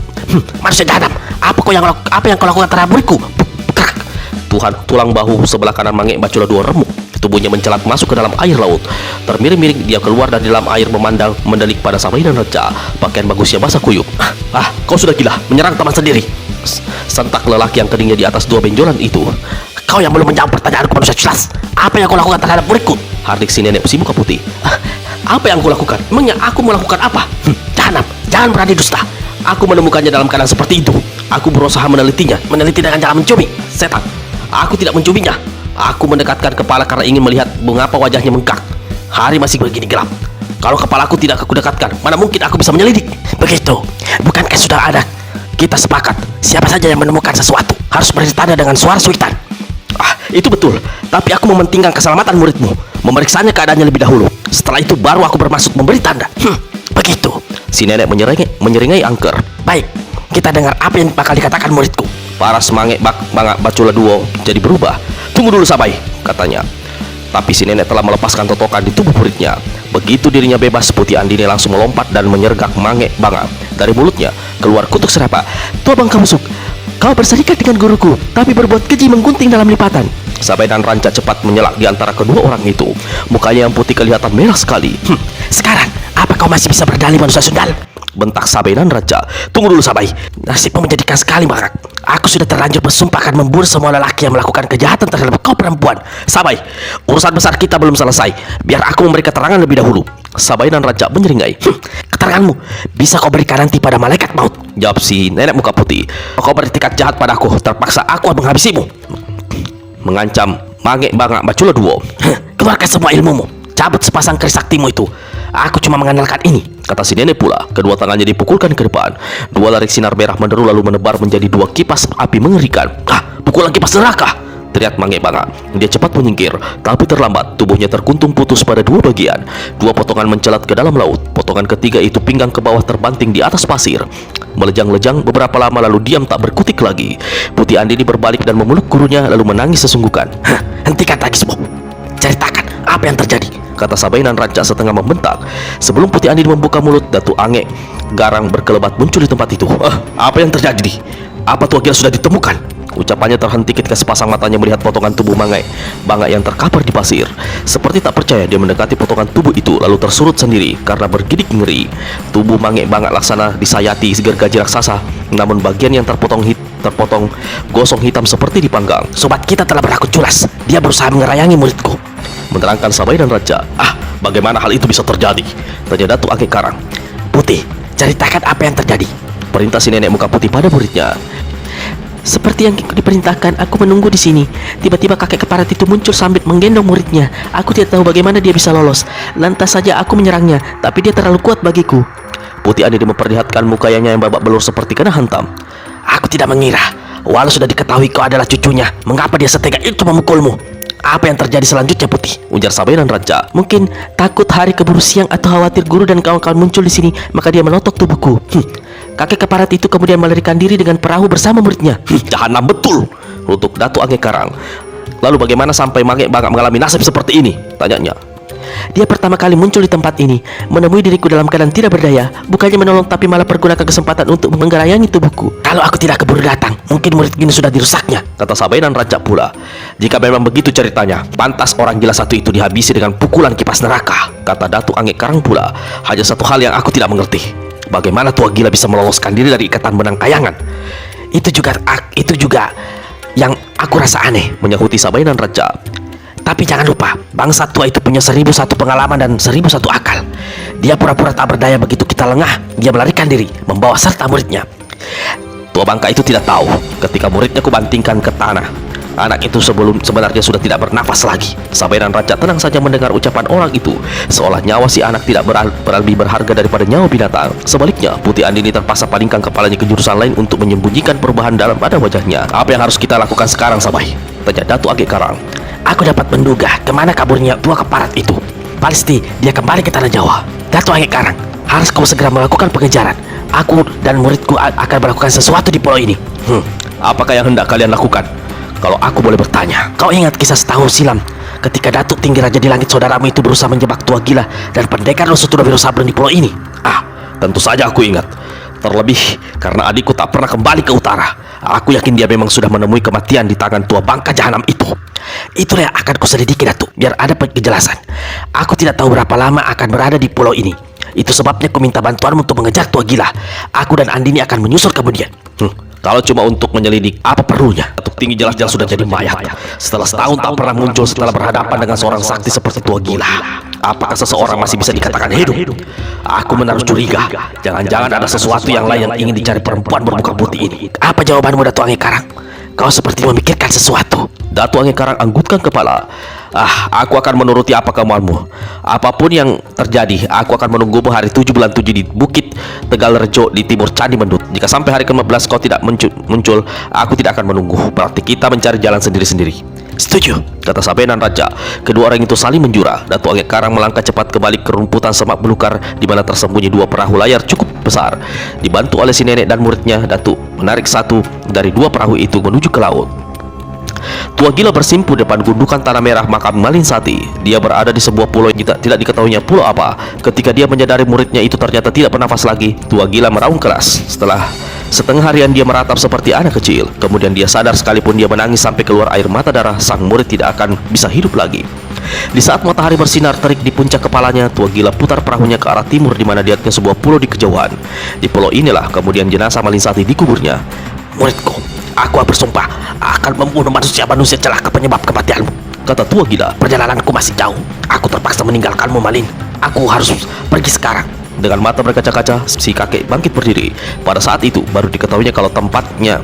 Manusia jahanam, apa yang kau lakukan terhadap muridku? Tuhan, tulang bahu sebelah kanan Mangek Bacula II remuk. Tubuhnya mencelat masuk ke dalam air laut. Termiring-miring dia keluar dari dalam air memandang mendelik pada Sabenan Raja. Pakaian bagusnya basah kuyup. Kau sudah gila, menyerang teman sendiri. Sentak lelaki yang keningnya di atas 2 benjolan itu. Kau yang belum menjawab pertanyaanku manusia jelas. Apa yang kau lakukan terhadap muridku? Hardik si nenek si muka putih. Apa yang kau lakukan? Emangnya aku melakukan apa? Jahanam, jangan berani dusta. Aku menemukannya dalam keadaan seperti itu. Aku berusaha meneliti dengan cara mencumi. Setan, aku tidak mencubinya. Aku mendekatkan kepala karena ingin melihat mengapa wajahnya bengkak. Hari masih begini gelap. Kalau kepalaku tidak aku dekatkan, mana mungkin aku bisa menyelidik. Begitu. Bukankah sudah ada? Kita sepakat, siapa saja yang menemukan sesuatu harus beri tanda dengan suara suitan. Itu betul. Tapi aku mementingkan keselamatan muridmu. Memeriksanya keadaannya lebih dahulu. Setelah itu baru aku bermaksud memberi tanda. Begitu. Si nenek menyeringai angker. Baik, kita dengar apa yang bakal dikatakan muridku. Paras Mangek Bangak Bacula II jadi berubah. Tunggu dulu Sabai, katanya. Tapi si nenek telah melepaskan totokan di tubuh muridnya. Begitu dirinya bebas, Putih Andini langsung melompat dan menyergap Mangek Bangak. Dari mulutnya keluar kutuk serapa. Tua Bangka Busuk, kau berserikat dengan guruku, tapi berbuat keji menggunting dalam lipatan. Sabenan Raja cepat menyelak di antara kedua orang itu. Mukanya yang putih kelihatan merah sekali. Sekarang, apa kau masih bisa berdalih manusia sundal? Bentak Sabenan Raja. Tunggu dulu Sabai. Nasibmu menjadikan sekali Bangak. Aku sudah terlanjur bersumpah akan membunuh semua lelaki yang melakukan kejahatan terhadap kau perempuan. Sabai, urusan besar kita belum selesai. Biar aku memberi keterangan lebih dahulu. Sabenan Raja menyeringai. Keteranganmu bisa kau berikan nanti pada malaikat maut. Jawab si nenek muka putih. Kau bertikad jahat padaku, terpaksa aku menghabisimu. Mengancam Mangek Bangak Bacula II. Keluarkan semua ilmumu. Cabut sepasang keris saktimu itu. Aku cuma mengandalkan ini, kata si nenek pula. Kedua tangannya dipukulkan ke depan. 2 larik sinar merah menderu lalu menebar menjadi 2 kipas api mengerikan. Pukulan kipas neraka, teriak Mange Banga. Dia cepat menyingkir, tapi terlambat. Tubuhnya terkuntung putus pada dua bagian. Dua potongan mencelat ke dalam laut. Potongan ketiga itu pinggang ke bawah terbanting di atas pasir. Melejang-lejang beberapa lama lalu diam tak berkutik lagi. Putih Andini berbalik dan memeluk gurunya lalu menangis sesungguhkan. Hentikan tangis, Bob. Ceritakan apa yang terjadi, kata Sabainan Raja setengah membentak. Sebelum Putih Andini membuka mulut, Datuk Ange Garang berkelebat muncul di tempat itu. Apa yang terjadi nih? Apa Tua Gila sudah ditemukan? Ucapannya terhenti ketika sepasang matanya melihat potongan tubuh Mange Banga yang terkapar di pasir. Seperti tak percaya, dia mendekati potongan tubuh itu lalu tersurut sendiri karena bergidik ngeri. Tubuh Mange Banga laksana disayati gergaji raksasa, namun bagian yang terpotong gosong hitam seperti dipanggang. Sobat kita telah berlaku culas. Dia berusaha mengerayangi muridku, menerangkan Sabainan Raja. Bagaimana hal itu bisa terjadi? Tanya Datuk Ange Karang. Putih, ceritakan apa yang terjadi, perintah si nenek muka putih pada muridnya. Seperti yang diperintahkan, aku menunggu di sini. Tiba-tiba kakek keparat itu muncul sambil menggendong muridnya. Aku tidak tahu bagaimana dia bisa lolos. Lantas saja aku menyerangnya, tapi dia terlalu kuat bagiku. Putih Andini memperlihatkan mukanya yang babak belur seperti kena hantam. Aku tidak mengira, walau sudah diketahui kau adalah cucunya, mengapa dia setega itu memukulmu? Apa yang terjadi selanjutnya, Putih? Ujar Sabainan Raja. Mungkin takut hari keburu siang atau khawatir guru dan kawan-kawan muncul di sini, maka dia menotok tubuhku. Kakek keparat itu kemudian melarikan diri dengan perahu bersama muridnya. Jahanam betul, untuk Datuk Ange Karang. Lalu bagaimana sampai Mange Banga mengalami nasib seperti ini? Tanyanya. Dia pertama kali muncul di tempat ini, menemui diriku dalam keadaan tidak berdaya. Bukannya menolong, tapi malah pergunakan kesempatan untuk menggerayangi tubuhku. Kalau aku tidak keburu datang, mungkin murid ini sudah dirusaknya, kata Sabainan Raja pula. Jika memang begitu ceritanya, pantas orang gila satu itu dihabisi dengan pukulan kipas neraka, kata Datuk Ange Karang pula. Hanya satu hal yang aku tidak mengerti. Bagaimana Tua Gila bisa meloloskan diri dari ikatan benang kayangan? Itu juga yang aku rasa aneh, menyahuti Sabainan Raja. Tapi jangan lupa, bangsa tua itu punya 1001 pengalaman dan 1001 akal. Dia pura-pura tak berdaya begitu kita lengah. Dia melarikan diri, membawa serta muridnya. Tua bangka itu tidak tahu ketika muridnya kubantingkan ke tanah. Anak itu sebenarnya sudah tidak bernafas lagi. Sabainan Raja tenang saja mendengar ucapan orang itu, seolah nyawa si anak tidak lebih berharga daripada nyawa binatang. Sebaliknya, Putih Andini terpaksa palingkan kepalanya ke jurusan lain untuk menyembunyikan perubahan dalam pada wajahnya. Apa yang harus kita lakukan sekarang, Sabai? Tanya Datuk Ange Karang. Aku dapat menduga kemana kaburnya tua keparat itu. Pasti dia kembali ke tanah Jawa. Datuk Ange Karang, harus kau segera melakukan pengejaran. Aku dan muridku akan melakukan sesuatu di pulau ini. Apakah yang hendak kalian lakukan? Kalau aku boleh bertanya, kau ingat kisah setahun silam ketika Datuk Tinggi Raja di Langit saudaramu itu berusaha menjebak Tua Gila dan pendekar Losutudo Wiro Sableng di pulau ini? Tentu saja aku ingat. Terlebih karena adikku tak pernah kembali ke utara. Aku yakin dia memang sudah menemui kematian di tangan tua bangka jahanam itu. Itulah yang akan kuselidiki, Datuk, biar ada kejelasan. Aku tidak tahu berapa lama akan berada di pulau ini. Itu sebabnya ku minta bantuanmu untuk mengejar Tua Gila. Aku dan Andini akan menyusul kemudian. Kalau cuma untuk menyelidik, apa perlunya? Datuk Tinggi jelas-jelas sudah jadi mayat. Setelah setahun tak pernah muncul setelah berhadapan dengan seorang sakti seperti Tua Gila. Apakah seseorang masih bisa dikatakan hidup? Aku menaruh curiga. Jangan-jangan ada sesuatu yang lain yang ingin dicari perempuan bermuka putih ini. Apa jawabanmu, Datuk Ange Karang? Kau seperti memikirkan sesuatu. Datuk Ange Karang anggutkan kepala. Aku akan menuruti apa kemauanmu. Apapun yang terjadi, aku akan menunggumu hari 7 bulan 7 di Bukit Tegal Rejo di timur Candi Mendut. Jika sampai hari ke-15 kau tidak muncul, aku tidak akan menunggu. Berarti kita mencari jalan sendiri-sendiri. Setuju, kata Sabainan Raja. Kedua orang itu saling menjura. Datuk Ange Karang melangkah cepat ke balik kerumputan semak belukar di mana tersembunyi dua perahu layar cukup besar. Dibantu oleh si nenek dan muridnya, Datuk menarik satu dari dua perahu itu menuju ke laut. Tua Gila bersimpu depan gundukan tanah merah makam Malin Sati. Dia berada di sebuah pulau yang tidak diketahuinya pulau apa. Ketika dia menyadari muridnya itu ternyata tidak bernafas lagi, Tua Gila meraung keras. Setelah setengah harian dia meratap seperti anak kecil. Kemudian dia sadar sekalipun dia menangis sampai keluar air mata darah, sang murid tidak akan bisa hidup lagi. Di saat matahari bersinar terik di puncak kepalanya, Tua Gila putar perahunya ke arah timur di mana dilihatnya sebuah pulau di kejauhan. Di pulau inilah kemudian jenazah Malin Sati dikuburnya. Muridku, aku bersumpah akan membunuh manusia celaka penyebab kematianmu, kata Tua Gila. Perjalananku masih jauh. Aku terpaksa meninggalkanmu, Malin. Aku harus pergi sekarang. Dengan mata berkaca-kaca, si kakek bangkit berdiri. Pada saat itu baru diketahuinya kalau tempatnya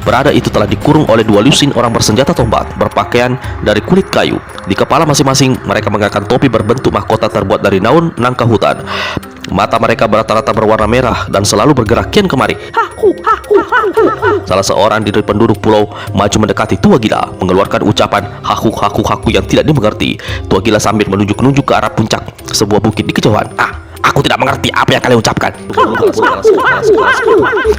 berada itu telah dikurung oleh dua lusin orang bersenjata tombak berpakaian dari kulit kayu. Di kepala masing-masing mereka mengenakan topi berbentuk mahkota terbuat dari daun nangka hutan. Mata mereka rata-rata berwarna merah dan selalu bergerak kian kemari. Salah seorang dari penduduk pulau maju mendekati tua gila, mengeluarkan ucapan haku yang tidak dimengerti. Tua gila sambil menunjuk-nunjuk ke arah puncak sebuah bukit di kejauhan. Aku tidak mengerti apa yang kalian ucapkan.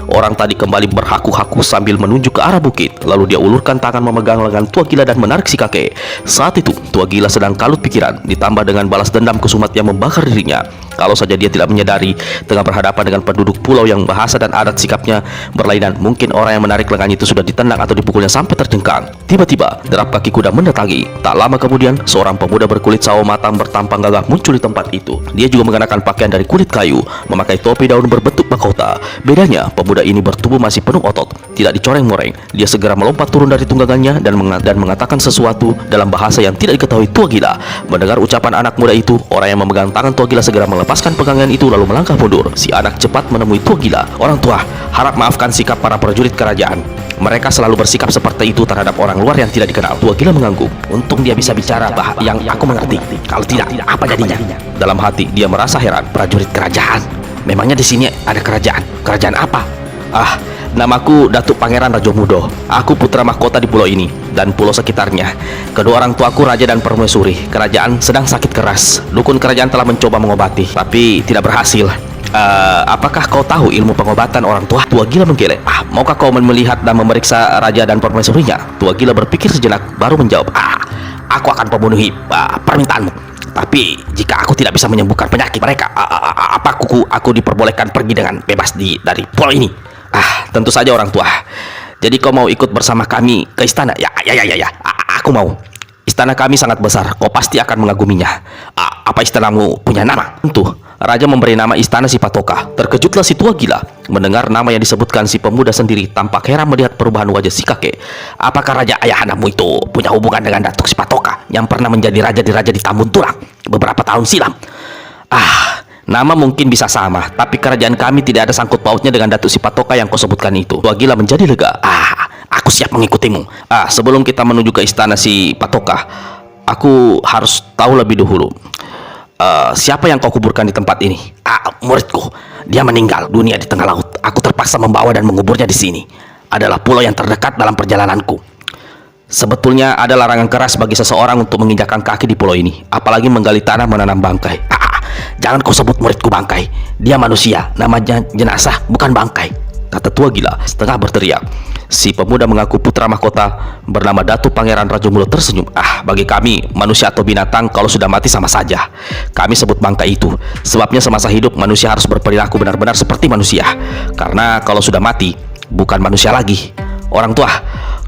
Orang tadi kembali berhaku-haku sambil menunjuk ke arah bukit. Lalu dia ulurkan tangan memegang lengan tua gila dan menarik si kakek. Saat itu tua gila sedang kalut pikiran, ditambah dengan balas dendam kesumat yang membakar dirinya. Kalau saja dia tidak menyadari tengah berhadapan dengan penduduk pulau yang bahasa dan adat sikapnya berlainan, mungkin orang yang menarik lengannya itu sudah ditendang atau dipukulnya sampai terjengkang. Tiba-tiba derap kaki kuda mendatangi. Tak lama kemudian seorang pemuda berkulit sawo matang bertampang gagah muncul di tempat itu. Dia juga mengenakan pakaian dari kulit kayu, memakai topi daun berbentuk mahkota. Bedanya, pemuda ini bertubuh masih penuh otot, tidak dicoreng-moreng. Dia segera melompat turun dari tunggangannya dan mengatakan sesuatu dalam bahasa yang tidak diketahui tua gila. Mendengar ucapan anak muda itu, orang yang memegang tangan tua gila segera melepaskan pegangan itu lalu melangkah mundur. Si anak cepat menemui tua gila. Orang tua, harap maafkan sikap para prajurit kerajaan. Mereka selalu bersikap seperti itu terhadap orang luar yang tidak dikenal. Tua gila mengangguk. Untung dia bisa bicara yang aku mengerti. Kalau tidak, apa jadinya? Dalam hati dia merasa heran. Prajurit kerajaan? Memangnya di sini ada kerajaan? Kerajaan apa? Namaku Datuk Pangeran Rajo Mudo. Aku putra mahkota di pulau ini dan pulau sekitarnya. Kedua orang tuaku raja dan permaisuri. Kerajaan sedang sakit keras. Dukun kerajaan telah mencoba mengobati, tapi tidak berhasil. Apakah kau tahu ilmu pengobatan orang tua? Tua gila menggeleng. Maukah kau melihat dan memeriksa raja dan permaisurinya? Tua gila berpikir sejenak baru menjawab. Aku akan memenuhi permintaanmu. Tapi jika aku tidak bisa menyembuhkan penyakit mereka, apa aku diperbolehkan pergi dengan bebas dari pulau ini? Tentu saja orang tua. Jadi kau mau ikut bersama kami ke istana? Ya, aku mau. Istana kami sangat besar, kau pasti akan mengaguminya. Apa istanamu punya nama? Tentu. Raja memberi nama istana si Patoka. Terkejutlah si tua gila mendengar nama yang disebutkan si pemuda sendiri, tampak heran melihat perubahan wajah si kakek. Apakah raja ayahandamu itu punya hubungan dengan Datuk si Patoka yang pernah menjadi raja di Tambun Tulang beberapa tahun silam? Nama mungkin bisa sama, tapi kerajaan kami tidak ada sangkut pautnya dengan Datuk si Patoka yang kau sebutkan itu. Tua gila menjadi lega. Aku siap mengikutimu. Sebelum kita menuju ke istana si Patoka, aku harus tahu lebih dahulu. Siapa yang kau kuburkan di tempat ini? Muridku. Dia meninggal dunia di tengah laut. Aku terpaksa membawa dan menguburnya di sini. Adalah pulau yang terdekat dalam perjalananku. Sebetulnya ada larangan keras bagi seseorang untuk menginjakkan kaki di pulau ini, apalagi menggali tanah menanam bangkai. Jangan kau sebut muridku bangkai. Dia manusia, namanya jenazah, bukan bangkai, kata tua gila setengah berteriak. Si pemuda mengaku putra mahkota bernama Datuk Pangeran Rajo Mudo tersenyum. Bagi kami, manusia atau binatang kalau sudah mati sama saja. Kami sebut bangkai itu. Sebabnya semasa hidup manusia harus berperilaku benar-benar seperti manusia. Karena kalau sudah mati, bukan manusia lagi. Orang tua,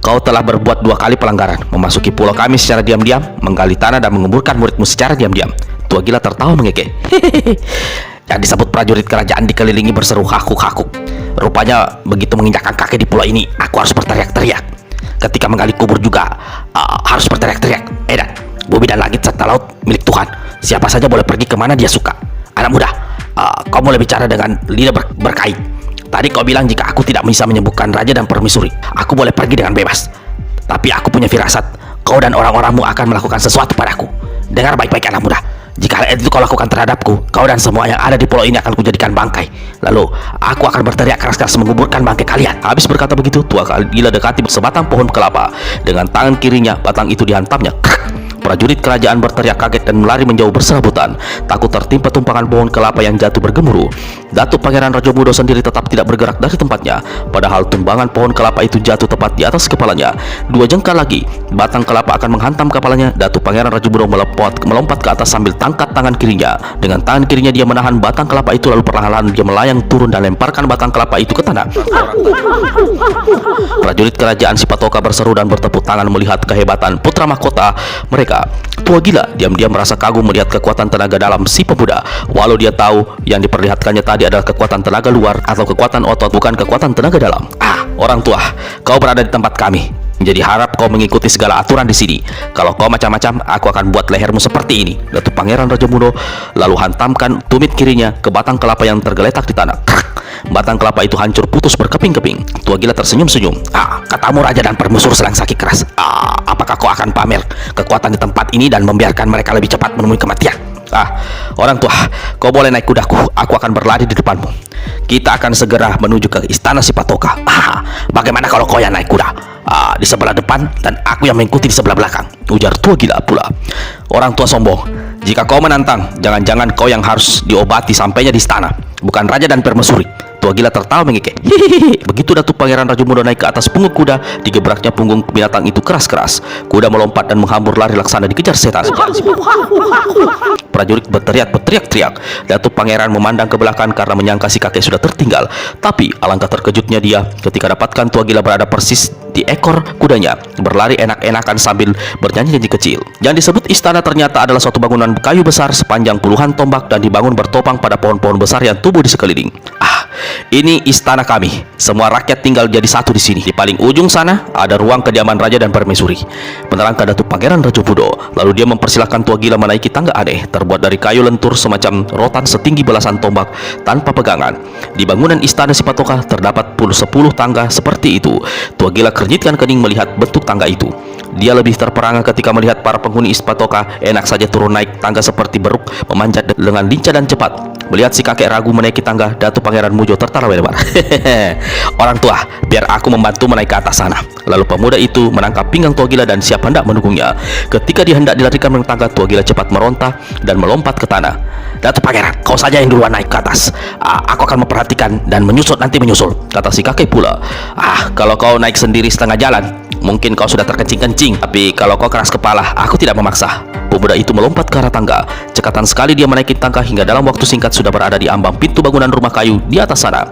kau telah berbuat 2 kali pelanggaran. Memasuki pulau kami secara diam-diam, menggali tanah dan menguburkan muridmu secara diam-diam. Tua gila tertawa mengekeh. Yang disebut prajurit kerajaan dikelilingi berseru hakuk-hakuk. Rupanya begitu menginjakkan kaki di pulau ini, aku harus berteriak-teriak. Ketika menggali kubur juga harus berteriak-teriak. Dan bumi dan langit serta laut milik Tuhan. Siapa saja boleh pergi kemana dia suka. Anak muda, kau boleh bicara dengan lidah berkait. Tadi kau bilang jika aku tidak bisa menyembuhkan raja dan permaisuri, aku boleh pergi dengan bebas. Tapi aku punya firasat, kau dan orang-orangmu akan melakukan sesuatu padaku. Dengar baik-baik anak muda. Jika hal itu kau lakukan terhadapku, kau dan semua yang ada di pulau ini akan kujadikan bangkai. Lalu, aku akan berteriak keras-keras menguburkan bangkai kalian. Habis berkata begitu, tua gila dekati sebatang pohon kelapa. Dengan tangan kirinya, batang itu dihantamnya. Prajurit kerajaan berteriak kaget dan melari menjauh berserabutan, takut tertimpa tumpangan pohon kelapa yang jatuh bergemuruh. Datuk Pangeran Rajo Mudo sendiri tetap tidak bergerak dari tempatnya, padahal tumbangan pohon kelapa itu jatuh tepat di atas kepalanya. 2 jengkal lagi, batang kelapa akan menghantam kepalanya. Datuk Pangeran Rajo Mudo melompat ke atas sambil tangkat tangan kirinya. Dengan tangan kirinya dia menahan batang kelapa itu, lalu perlahan-lahan dia melayang turun dan lemparkan batang kelapa itu ke tanah. Prajurit kerajaan si Patoka berseru dan bertepuk tangan melihat kehebatan putra mahkota mereka. Tua gila diam-diam merasa kagum melihat kekuatan tenaga dalam si pemuda, walau dia tahu yang diperlihatkannya tadi adalah kekuatan tenaga luar atau kekuatan otot, bukan kekuatan tenaga dalam. Orang tua, kau berada di tempat kami. Jadi harap kau mengikuti segala aturan di sini. Kalau kau macam-macam, aku akan buat lehermu seperti ini. Datuk Pangeran Rajo Mudo lalu hantamkan tumit kirinya ke batang kelapa yang tergeletak di tanah. Batang kelapa itu hancur putus berkeping-keping. Tua gila tersenyum-senyum. Katamu raja dan permusur sedang sakit keras. Apakah kau akan pamer kekuatan di tempat ini dan membiarkan mereka lebih cepat menemui kematian? Orang tua, kau boleh naik kudaku. Aku akan berlari di depanmu. Kita akan segera menuju ke istana si Patoka. Bagaimana kalau kau yang naik kuda? Di sebelah depan dan aku yang mengikuti di sebelah belakang. Ujar tua gila pula. Orang tua sombong, jika kau menantang, jangan-jangan kau yang harus diobati sampainya di istana, bukan raja dan permaisuri. Tua gila tertawa mengekeh. Begitu Datuk Pangeran Raja Muda naik ke atas punggung kuda, digebraknya punggung binatang itu keras-keras. Kuda melompat dan menghambur lari laksana dikejar setan. Prajurit berteriak-teriak. Datuk Pangeran memandang ke belakang karena menyangka si kakek sudah tertinggal. Tapi alangkah terkejutnya dia ketika dapatkan tua gila berada persis di ekor kudanya, berlari enak-enakan sambil bernyanyi-nyanyi kecil. Yang disebut istana ternyata adalah suatu bangunan kayu besar sepanjang puluhan tombak dan dibangun bertopang pada pohon-pohon besar yang tumbuh di sekeliling. Ini istana kami. Semua rakyat tinggal jadi satu di sini. Di paling ujung sana ada ruang kediaman raja dan permaisuri, menerangkan Datuk Pangeran Raja Budo. Lalu dia mempersilahkan tua gila menaiki tangga aneh terbuat dari kayu lentur semacam rotan setinggi belasan tombak tanpa pegangan. Di bangunan istana si Patoka terdapat 10 tangga seperti itu. Tua gila kernyitkan kening melihat bentuk tangga itu. Dia lebih terperangah ketika melihat para penghuni Patoka enak saja turun naik tangga seperti beruk, memanjat dengan lincah dan cepat. Melihat si kakek ragu menaiki tangga, Datuk Pangeran Mujo tertawa lebar. Orang tua, biar aku membantu menaik ke atas sana. Lalu pemuda itu menangkap pinggang tua gila dan siap hendak mendukungnya. Ketika dia hendak dilarikan dari tangga, tua gila cepat meronta dan melompat ke tanah. Datuk Pangeran, kau saja yang duluan naik ke atas. Aku akan memperhatikan dan menyusul, kata si kakek pula. Kalau kau naik sendiri setengah jalan, mungkin kau sudah terkencing-kencing. Tapi kalau kau keras kepala, aku tidak memaksa. Pemuda itu melompat ke arah tangga. Cekatan sekali dia menaiki tangga hingga dalam waktu singkat sudah berada di ambang pintu bangunan rumah kayu di atas sana.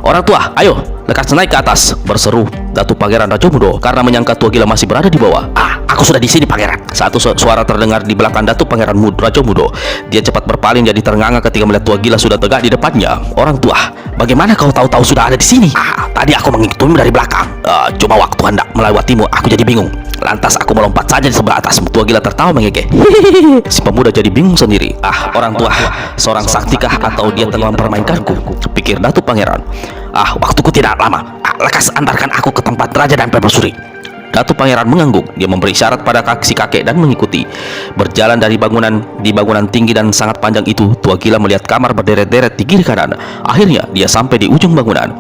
Orang tua, ayo, lekas naik ke atas, berseru Datuk Pangeran Raja Mudo karena menyangka tua gila masih berada di bawah. Aku sudah di sini, Pangeran. Satu suara terdengar di belakang Datuk Pangeran Raja Mudo. Dia cepat berpaling jadi ternganga ketika melihat tua gila sudah tegak di depannya. Orang tua, bagaimana kau tahu-tahu sudah ada di sini? Tadi aku mengikutimu dari belakang. Cuma waktu hendak melewatimu, aku jadi bingung. Lantas aku melompat saja di sebelah atas. Tua gila tertawa mengekeh. Si pemuda jadi bingung sendiri. Orang tua, seorang saktikah atau dia tengah mempermainkanku? Pikir Datuk Pangeran. Waktuku tidak lama. Lekas antarkan aku ke tempat raja dan permaisuri. Datuk Pangeran mengangguk. Dia memberi isyarat pada si kakek dan mengikuti. Berjalan di bangunan tinggi dan sangat panjang itu, tua gila melihat kamar berderet-deret di kiri kanan. Akhirnya dia sampai di ujung bangunan.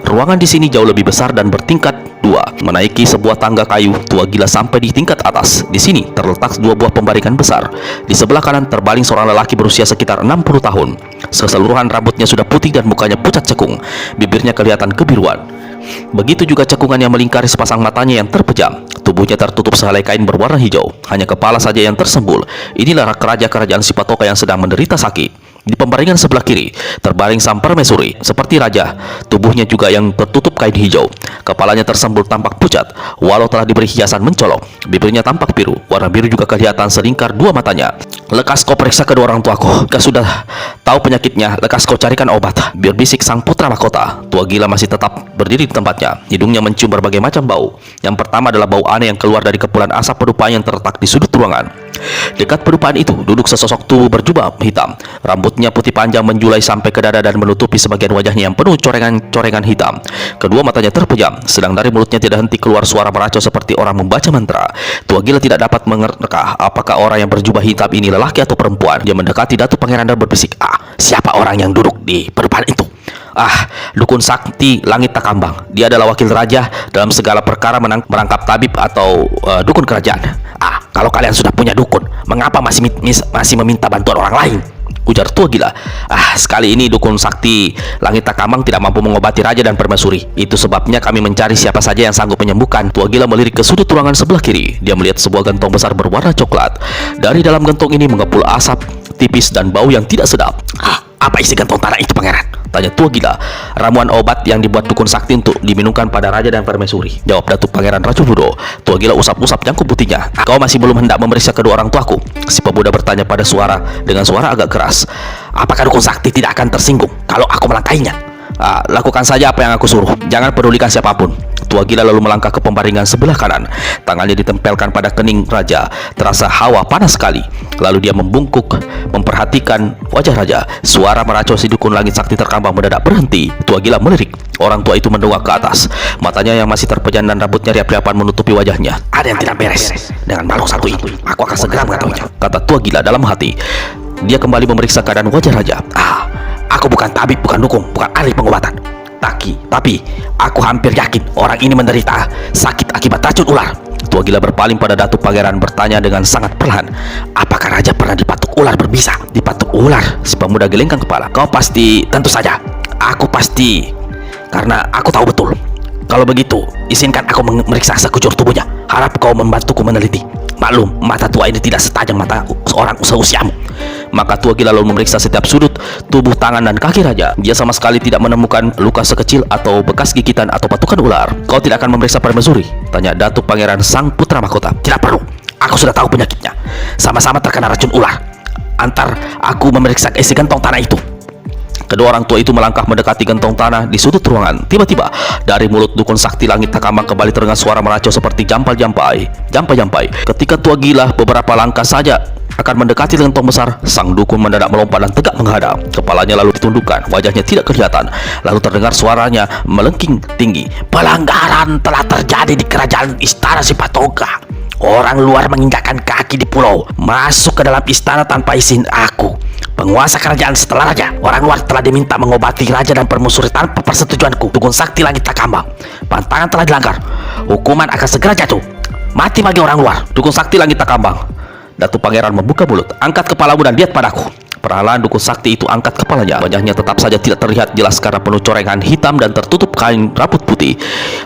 Ruangan di sini jauh lebih besar dan bertingkat 2. Menaiki sebuah tangga kayu, tua gila sampai di tingkat atas. Di sini terletak 2 buah pembaringan besar. Di sebelah kanan terbaring seorang lelaki berusia sekitar 60 tahun. Keseluruhan rambutnya sudah putih dan mukanya pucat cekung. Bibirnya kelihatan kebiruan. Begitu juga cekungan yang melingkari sepasang matanya yang terpejam. Tubuhnya tertutup sehelai kain berwarna hijau. Hanya kepala saja yang tersembul. Inilah raja kerajaan si Patoka yang sedang menderita sakit. Di pembaringan sebelah kiri terbaring sang permaisuri seperti raja. Tubuhnya juga yang tertutup kain hijau. Kepalanya tersembul tampak pucat, walau telah diberi hiasan mencolok. Bibirnya tampak biru, warna biru juga kelihatan selingkar 2 matanya. Lekas kau periksa kedua orang tuaku. Jika sudah tahu penyakitnya, lekas kau carikan obat, berbisik sang putra mahkota. Tua gila masih tetap berdiri di tempatnya. Hidungnya mencium berbagai macam bau. Yang pertama adalah bau aneh yang keluar dari kepulan asap pedupaan yang terletak di sudut ruangan. Dekat pedupaan itu duduk sesosok tubuh berjubah hitam. Rambutnya putih panjang menjulai sampai ke dada dan menutupi sebagian wajahnya yang penuh corengan-corengan hitam. Kedua matanya terpejam, sedang dari mulutnya tidak henti keluar suara meracau seperti orang membaca mantra. Tua gila tidak dapat menerka apakah orang yang berjubah hitam ini lelaki atau perempuan. Dia mendekati Datuk Pangeran dan berbisik, Siapa orang yang duduk di pedupaan itu? Dukun Sakti Langit Takambang. Dia adalah wakil raja dalam segala perkara merangkap tabib atau dukun kerajaan. Kalau kalian sudah punya dukun, mengapa masih meminta bantuan orang lain? Ujar tua gila. Sekali ini dukun Sakti Langit Takambang tidak mampu mengobati raja dan permaisuri. Itu sebabnya kami mencari siapa saja yang sanggup menyembuhkan. Tua gila melirik ke sudut ruangan sebelah kiri. Dia melihat sebuah gentong besar berwarna coklat. Dari dalam gentong ini mengepul asap tipis dan bau yang tidak sedap. Apa isi gentong tanah itu, Pangeran? Tanya tua gila. Ramuan obat yang dibuat dukun sakti untuk diminumkan pada raja dan permaisuri, jawab Datuk Pangeran Raja Budo. Tua gila usap-usap jangkut putihnya. Kau masih belum hendak memeriksa kedua orang tuaku? Si pemuda bertanya dengan suara agak keras. Apakah dukun sakti tidak akan tersinggung kalau aku melangkainya? Lakukan saja apa yang aku suruh. Jangan pedulikan siapapun. Tua gila lalu melangkah ke pembaringan sebelah kanan. Tangannya ditempelkan pada kening raja. Terasa hawa panas sekali. Lalu dia membungkuk memperhatikan wajah raja. Suara meracau si dukun Langit Sakti Terkambang mendadak berhenti. Tua gila melirik. Orang tua itu mendongak ke atas. Matanya yang masih terpejam dan rambutnya riap-riapan menutupi wajahnya. Ada yang tidak beres dengan makhluk satu itu. Aku akan segera mengetahuinya, kata tua gila dalam hati. dia kembali memeriksa keadaan wajah raja. Aku bukan tabib, bukan dukun, bukan ahli pengobatan. Tapi aku hampir yakin orang ini menderita sakit akibat racun ular. Tua gila berpaling pada Datuk Pangeran bertanya dengan sangat perlahan, Apakah raja pernah dipatuk ular berbisa? dipatuk ular? Si pemuda gelengkan kepala. Kau pasti, tentu saja. Aku pasti, karena aku tahu betul. Kalau begitu, izinkan aku memeriksa sekujur tubuhnya. Harap kau membantuku meneliti. Maklum, mata tua ini tidak setajam mata seorang seusiamu. Maka tua gila lalu memeriksa setiap sudut tubuh, tangan, dan kaki raja. Dia sama sekali tidak menemukan luka sekecil atau bekas gigitan atau patukan ular. Kau tidak akan memeriksa permaisuri? Tanya Datuk Pangeran sang putra mahkota. Tidak perlu, aku sudah tahu penyakitnya. Sama-sama terkena racun ular. Antar aku memeriksa isi gentong tanah itu. Kedua orang tua itu melangkah mendekati gentong tanah di sudut ruangan. Tiba-tiba, dari mulut dukun sakti langit Takambang kembali terdengar suara meracau seperti jampai-jampai. Ketika tua gila beberapa langkah saja akan mendekati gentong besar, sang dukun mendadak melompat dan tegak menghadap. Kepalanya lalu ditundukkan, wajahnya tidak kelihatan. Lalu terdengar suaranya melengking tinggi. Pelanggaran telah terjadi di kerajaan Istana Sipatoka. Orang luar menginjakkan kaki di pulau, masuk ke dalam istana tanpa izin aku, penguasa kerajaan setelah raja. Orang luar telah diminta mengobati raja dan permaisuri tanpa persetujuanku. Dukun sakti langit Takambang, pantangan telah dilanggar. Hukuman akan segera jatuh. Mati bagi orang luar. Dukun sakti langit Takambang. Datuk Pangeran membuka mulut. Angkat kepalamu dan lihat padaku. Perlahan dukun sakti itu angkat kepalanya. Wajahnya tetap saja tidak terlihat jelas karena penuh corengan hitam dan tertutup kain rambut putih.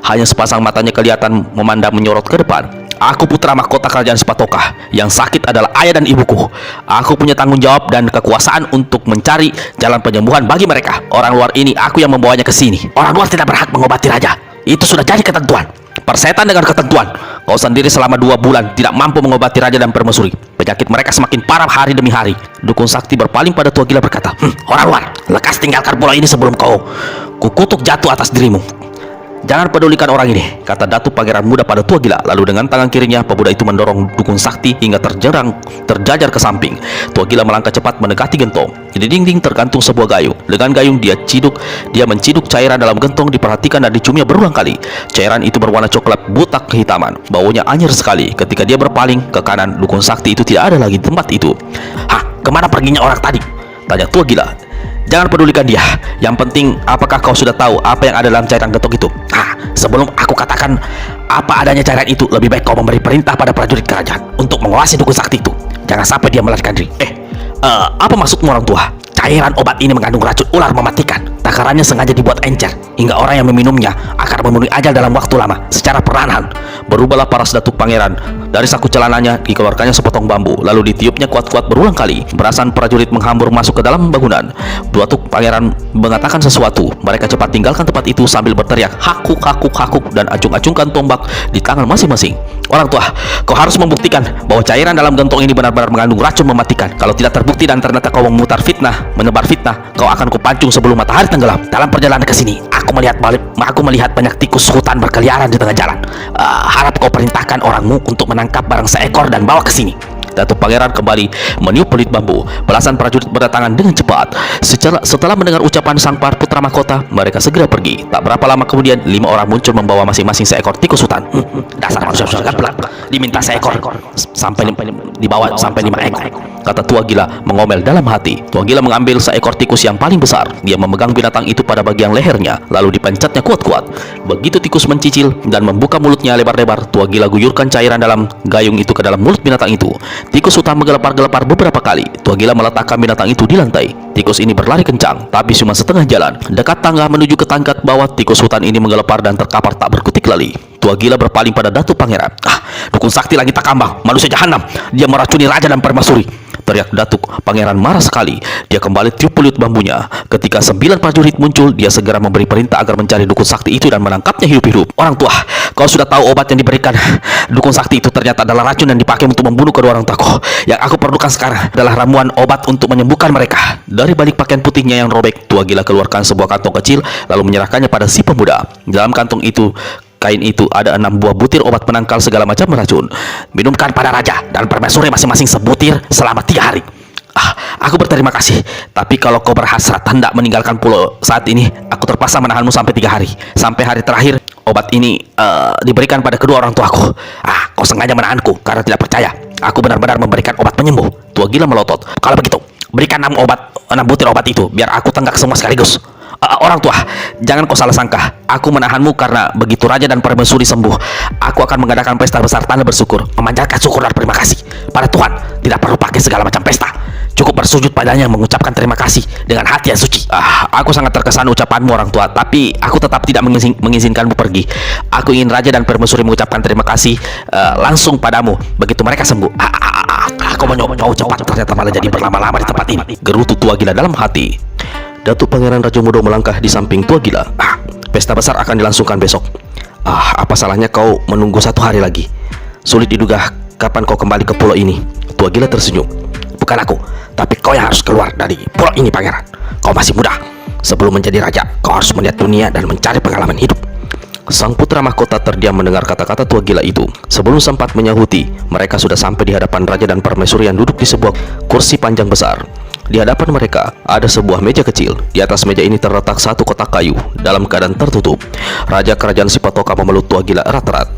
Hanya sepasang matanya kelihatan memandang menyorot ke depan. Aku putra mahkota kerajaan Sipatoka. Yang sakit adalah ayah dan ibuku. Aku punya tanggung jawab dan kekuasaan untuk mencari jalan penyembuhan bagi mereka. Orang luar ini aku yang membawanya ke sini. Orang luar tidak berhak mengobati raja. Itu sudah jadi ketentuan. Persetan dengan ketentuan. Kau sendiri selama 2 bulan tidak mampu mengobati raja dan permaisuri. Penyakit mereka semakin parah hari demi hari. Dukun sakti berpaling pada tua gila berkata, Orang luar, lekas tinggalkan pulau ini sebelum kau kukutuk jatuh atas dirimu. Jangan pedulikan orang ini, kata Datuk Pangeran muda pada tua gila. Lalu dengan tangan kirinya, pemuda itu mendorong dukun sakti hingga terjajar ke samping. Tua gila melangkah cepat mendekati gentong. Di dinding tergantung sebuah gayung. Dengan gayung dia menciduk cairan dalam gentong, diperhatikan dan diciumnya berulang kali. Cairan itu berwarna coklat butak kehitaman. Baunya anyir sekali. Ketika dia berpaling ke kanan, dukun sakti itu tidak ada lagi di tempat itu. Kemana perginya orang tadi? Tanya tua gila. Jangan pedulikan dia. Yang penting, apakah kau sudah tahu apa yang ada dalam cairan gentong itu? Sebelum aku katakan apa adanya cairan itu, lebih baik kau memberi perintah pada prajurit kerajaan untuk menguasai dukun sakti itu. Jangan sampai dia melarikan diri. Apa maksudmu orang tua? Cairan obat ini mengandung racun ular mematikan. Takarannya sengaja dibuat encer hingga orang yang meminumnya akan membunuh ajal dalam waktu lama secara perlahan. Berubahlah paras Datuk Pangeran. Dari saku celananya dikeluarkannya sepotong bambu, lalu ditiupnya kuat-kuat berulang kali. Belasan prajurit menghambur masuk ke dalam bangunan. Datuk Pangeran mengatakan sesuatu. Mereka cepat tinggalkan tempat itu sambil berteriak hakuk hakuk hakuk dan acung-acungkan tombak di tangan masing-masing. Orang tua, kau harus membuktikan bahwa cairan dalam gentong ini benar-benar mengandung racun mematikan. Kalau tidak terbukti dan ternyata kau menebar fitnah, kau akan kupancung sebelum matahari tenggelam. Dalam perjalanan ke sini, aku melihat banyak tikus hutan berkeliaran di tengah jalan. Harap kau perintahkan orangmu untuk menangkap barang seekor dan bawa ke sini. Datuk Pangeran kembali meniup peluit bambu. Belasan prajurit berdatangan dengan cepat. Setelah mendengar ucapan sang putra mahkota, mereka segera pergi. Tak berapa lama kemudian, 5 orang muncul membawa masing-masing seekor tikus hutan. Dasar manusia gablek, diminta seekor sampai dibawa sampai 5 ekor. Kata tua gila mengomel dalam hati. Tua gila mengambil seekor tikus yang paling besar. Dia memegang binatang itu pada bagian lehernya, lalu dipencatnya kuat-kuat. Begitu tikus mencicil dan membuka mulutnya lebar-lebar, tua gila guyurkan cairan dalam gayung itu ke dalam mulut binatang itu. Tikus hutan menggelepar-gelepar beberapa kali. Tua gila meletakkan binatang itu di lantai. Tikus ini berlari kencang, tapi cuma setengah jalan. Dekat tangga menuju ke tingkat bawah, tikus hutan ini menggelepar dan terkapar tak berkutik lali. Tua gila berpaling pada Datuk Pangeran. Dukun sakti langit Takambang, manusia jahanam. Dia meracuni raja dan permaisuri. Teriak Datuk Pangeran marah sekali. Dia kembali tiup peluit bambunya. Ketika 9 prajurit muncul, dia segera memberi perintah agar mencari dukun sakti itu dan menangkapnya hidup-hidup. Orang tua, kau sudah tahu obat yang diberikan dukun sakti itu ternyata adalah racun yang dipakai untuk membunuh kedua orang tuaku. Yang aku perlukan sekarang adalah ramuan obat untuk menyembuhkan mereka. Dari balik pakaian putihnya yang robek, tua gila keluarkan sebuah kantong kecil lalu menyerahkannya pada si pemuda. Dalam kantong itu kain itu ada 6 buah butir obat penangkal segala macam racun. Minumkan pada raja dan permaisuri masing-masing sebutir selama 3 hari. Aku berterima kasih. Tapi kalau kau berhasrat hendak meninggalkan pulau saat ini, aku terpaksa menahanmu sampai 3 hari. Sampai hari terakhir obat ini diberikan pada kedua orang tuaku. Kau sengaja menahanku karena tidak percaya aku benar-benar memberikan obat penyembuh. Tua gila melotot. Kalau begitu, Berikan 6 butir obat itu, biar aku tenggak semua sekaligus. Orang tua, jangan kau salah sangka. Aku menahanmu karena begitu raja dan permaisuri sembuh, aku akan mengadakan pesta besar tanda bersyukur, memanjatkan syukur dan terima kasih pada Tuhan. Tidak perlu pakai segala macam pesta. Cukup bersujud padanya mengucapkan terima kasih dengan hati yang suci. Aku sangat terkesan ucapanmu orang tua, tapi aku tetap tidak mengizinkanmu pergi. Aku ingin raja dan permaisuri mengucapkan terima kasih langsung padamu begitu mereka sembuh. Aku menyoba cepat, ternyata malah jadi berlama-lama di tempat ini, Gerutu tua gila dalam hati. Datuk Pangeran Raja Mudo melangkah di samping tua gila. Pesta besar akan dilangsungkan besok. Apa salahnya kau menunggu 1 hari lagi? Sulit diduga kapan kau kembali ke pulau ini. Tua gila tersenyum. Bukan aku, tapi kau yang harus keluar dari pulau ini, pangeran. Kau masih muda. Sebelum menjadi raja, kau harus melihat dunia dan mencari pengalaman hidup. Sang putra mahkota terdiam mendengar kata-kata tua gila itu. Sebelum sempat menyahuti, mereka sudah sampai di hadapan raja dan permaisuri yang duduk di sebuah kursi panjang besar. Di hadapan mereka ada sebuah meja kecil. Di atas meja ini terletak satu kotak kayu dalam keadaan tertutup. Raja kerajaan Sipatoka memeluk tua gila erat-erat.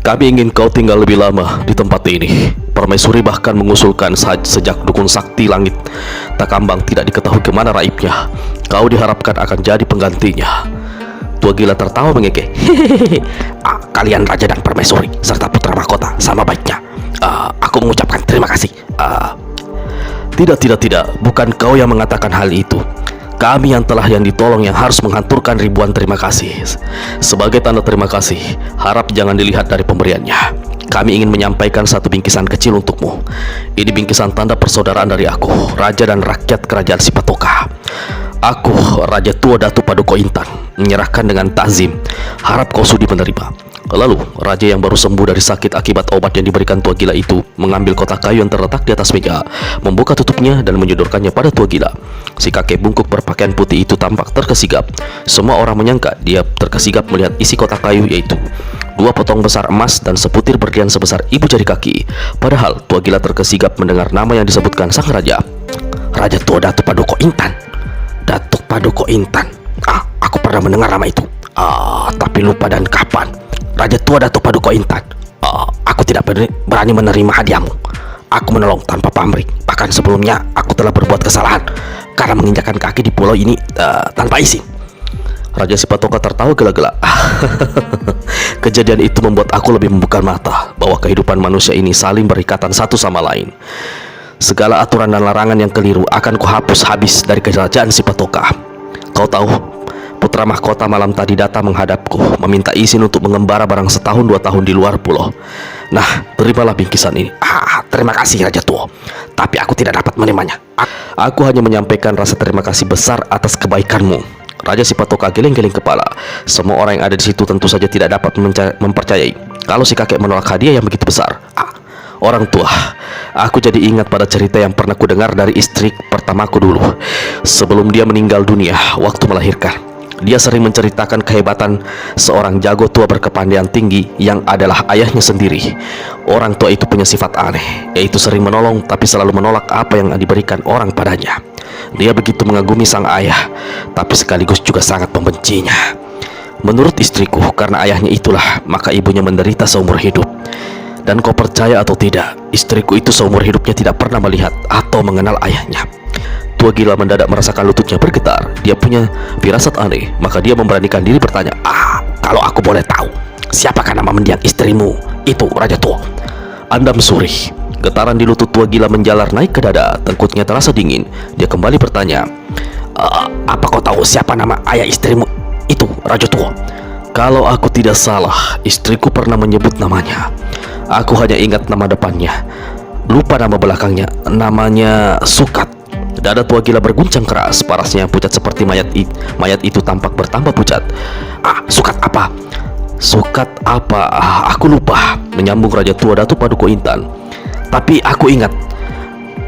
Kami ingin kau tinggal lebih lama di tempat ini. Permaisuri bahkan mengusulkan sejak dukun sakti langit Takambang tidak diketahui kemana raibnya, kau diharapkan akan jadi penggantinya. Tua gila tertawa mengekeh. Kalian raja dan permaisuri serta putra mahkota sama baiknya. Aku mengucapkan terima kasih. Tidak, bukan kau yang mengatakan hal itu. Kami yang ditolong yang harus menghanturkan ribuan terima kasih. Sebagai tanda terima kasih, harap jangan dilihat dari pemberiannya. Kami ingin menyampaikan satu bingkisan kecil untukmu. Ini bingkisan tanda persaudaraan dari aku, raja dan rakyat kerajaan Sipatoka. Aku, Raja Tua Datu Paduka Intan, menyerahkan dengan takzim. Harap kau sudi menerima. Lalu, raja yang baru sembuh dari sakit akibat obat yang diberikan tua gila itu mengambil kotak kayu yang terletak di atas meja, membuka tutupnya dan menyodorkannya pada tua gila. Si kakek bungkuk berpakaian putih itu tampak terkesigap. Semua orang menyangka dia terkesigap melihat isi kotak kayu, yaitu 2 potong besar emas dan seputir berlian sebesar ibu jari kaki. Padahal tua gila terkesigap mendengar nama yang disebutkan sang raja. Raja Tua Datu Paduka Intan. Datuk Paduka Intan. Aku pernah mendengar nama itu. Tapi lupa dan kapan. Raja Tua Datu Paduka Intan. Aku tidak berani menerima hadiahmu. Aku menolong tanpa pamrih. Bahkan sebelumnya aku telah berbuat kesalahan karena menginjakan kaki di pulau ini tanpa izin. Raja Sipatoka tertawa gela-gela. Kejadian itu membuat aku lebih membuka mata bahwa kehidupan manusia ini saling berikatan satu sama lain. Segala aturan dan larangan yang keliru akan kuhapus habis dari kerajaan Sipatoka. Kau tahu, putra mahkota malam tadi datang menghadapku, meminta izin untuk mengembara barang setahun 2 tahun di luar pulau. Nah, terimalah bingkisan ini. Terima kasih Raja Tua, tapi aku tidak dapat menerimanya. Aku hanya menyampaikan rasa terima kasih besar atas kebaikanmu. Raja Sipatoka geleng-geleng kepala. Semua orang yang ada di situ tentu saja tidak dapat mempercayai kalau si kakek menolak hadiah yang begitu besar. Orang tua, aku jadi ingat pada cerita yang pernah kudengar dari istri pertamaku dulu. Sebelum dia meninggal dunia waktu melahirkan, dia sering menceritakan kehebatan seorang jago tua berkepandaian tinggi yang adalah ayahnya sendiri. Orang tua itu punya sifat aneh, yaitu sering menolong tapi selalu menolak apa yang diberikan orang padanya. Dia begitu mengagumi sang ayah, tapi sekaligus juga sangat membencinya. Menurut istriku, karena ayahnya itulah, maka ibunya menderita seumur hidup. Dan kau percaya atau tidak, istriku itu seumur hidupnya tidak pernah melihat atau mengenal ayahnya. Tua gila mendadak merasakan lututnya bergetar. Dia punya firasat aneh, maka dia memberanikan diri bertanya, kalau aku boleh tahu, siapakah nama mendiang istrimu itu, Raja Tua? Andam Suri. Getaran di lutut tua gila menjalar naik ke dada. Tengkutnya terasa dingin. Dia kembali bertanya, apa kau tahu siapa nama ayah istrimu itu, Raja Tua? Kalau aku tidak salah, istriku pernah menyebut namanya. Aku hanya ingat nama depannya, lupa nama belakangnya. Namanya Sukat. Dada tua gila berguncang keras. Parasnya yang pucat seperti mayat itu tampak bertambah pucat. Sukat apa? Sukat apa? Aku lupa, menyambung Raja Tua Datu Paduka Intan. Tapi aku ingat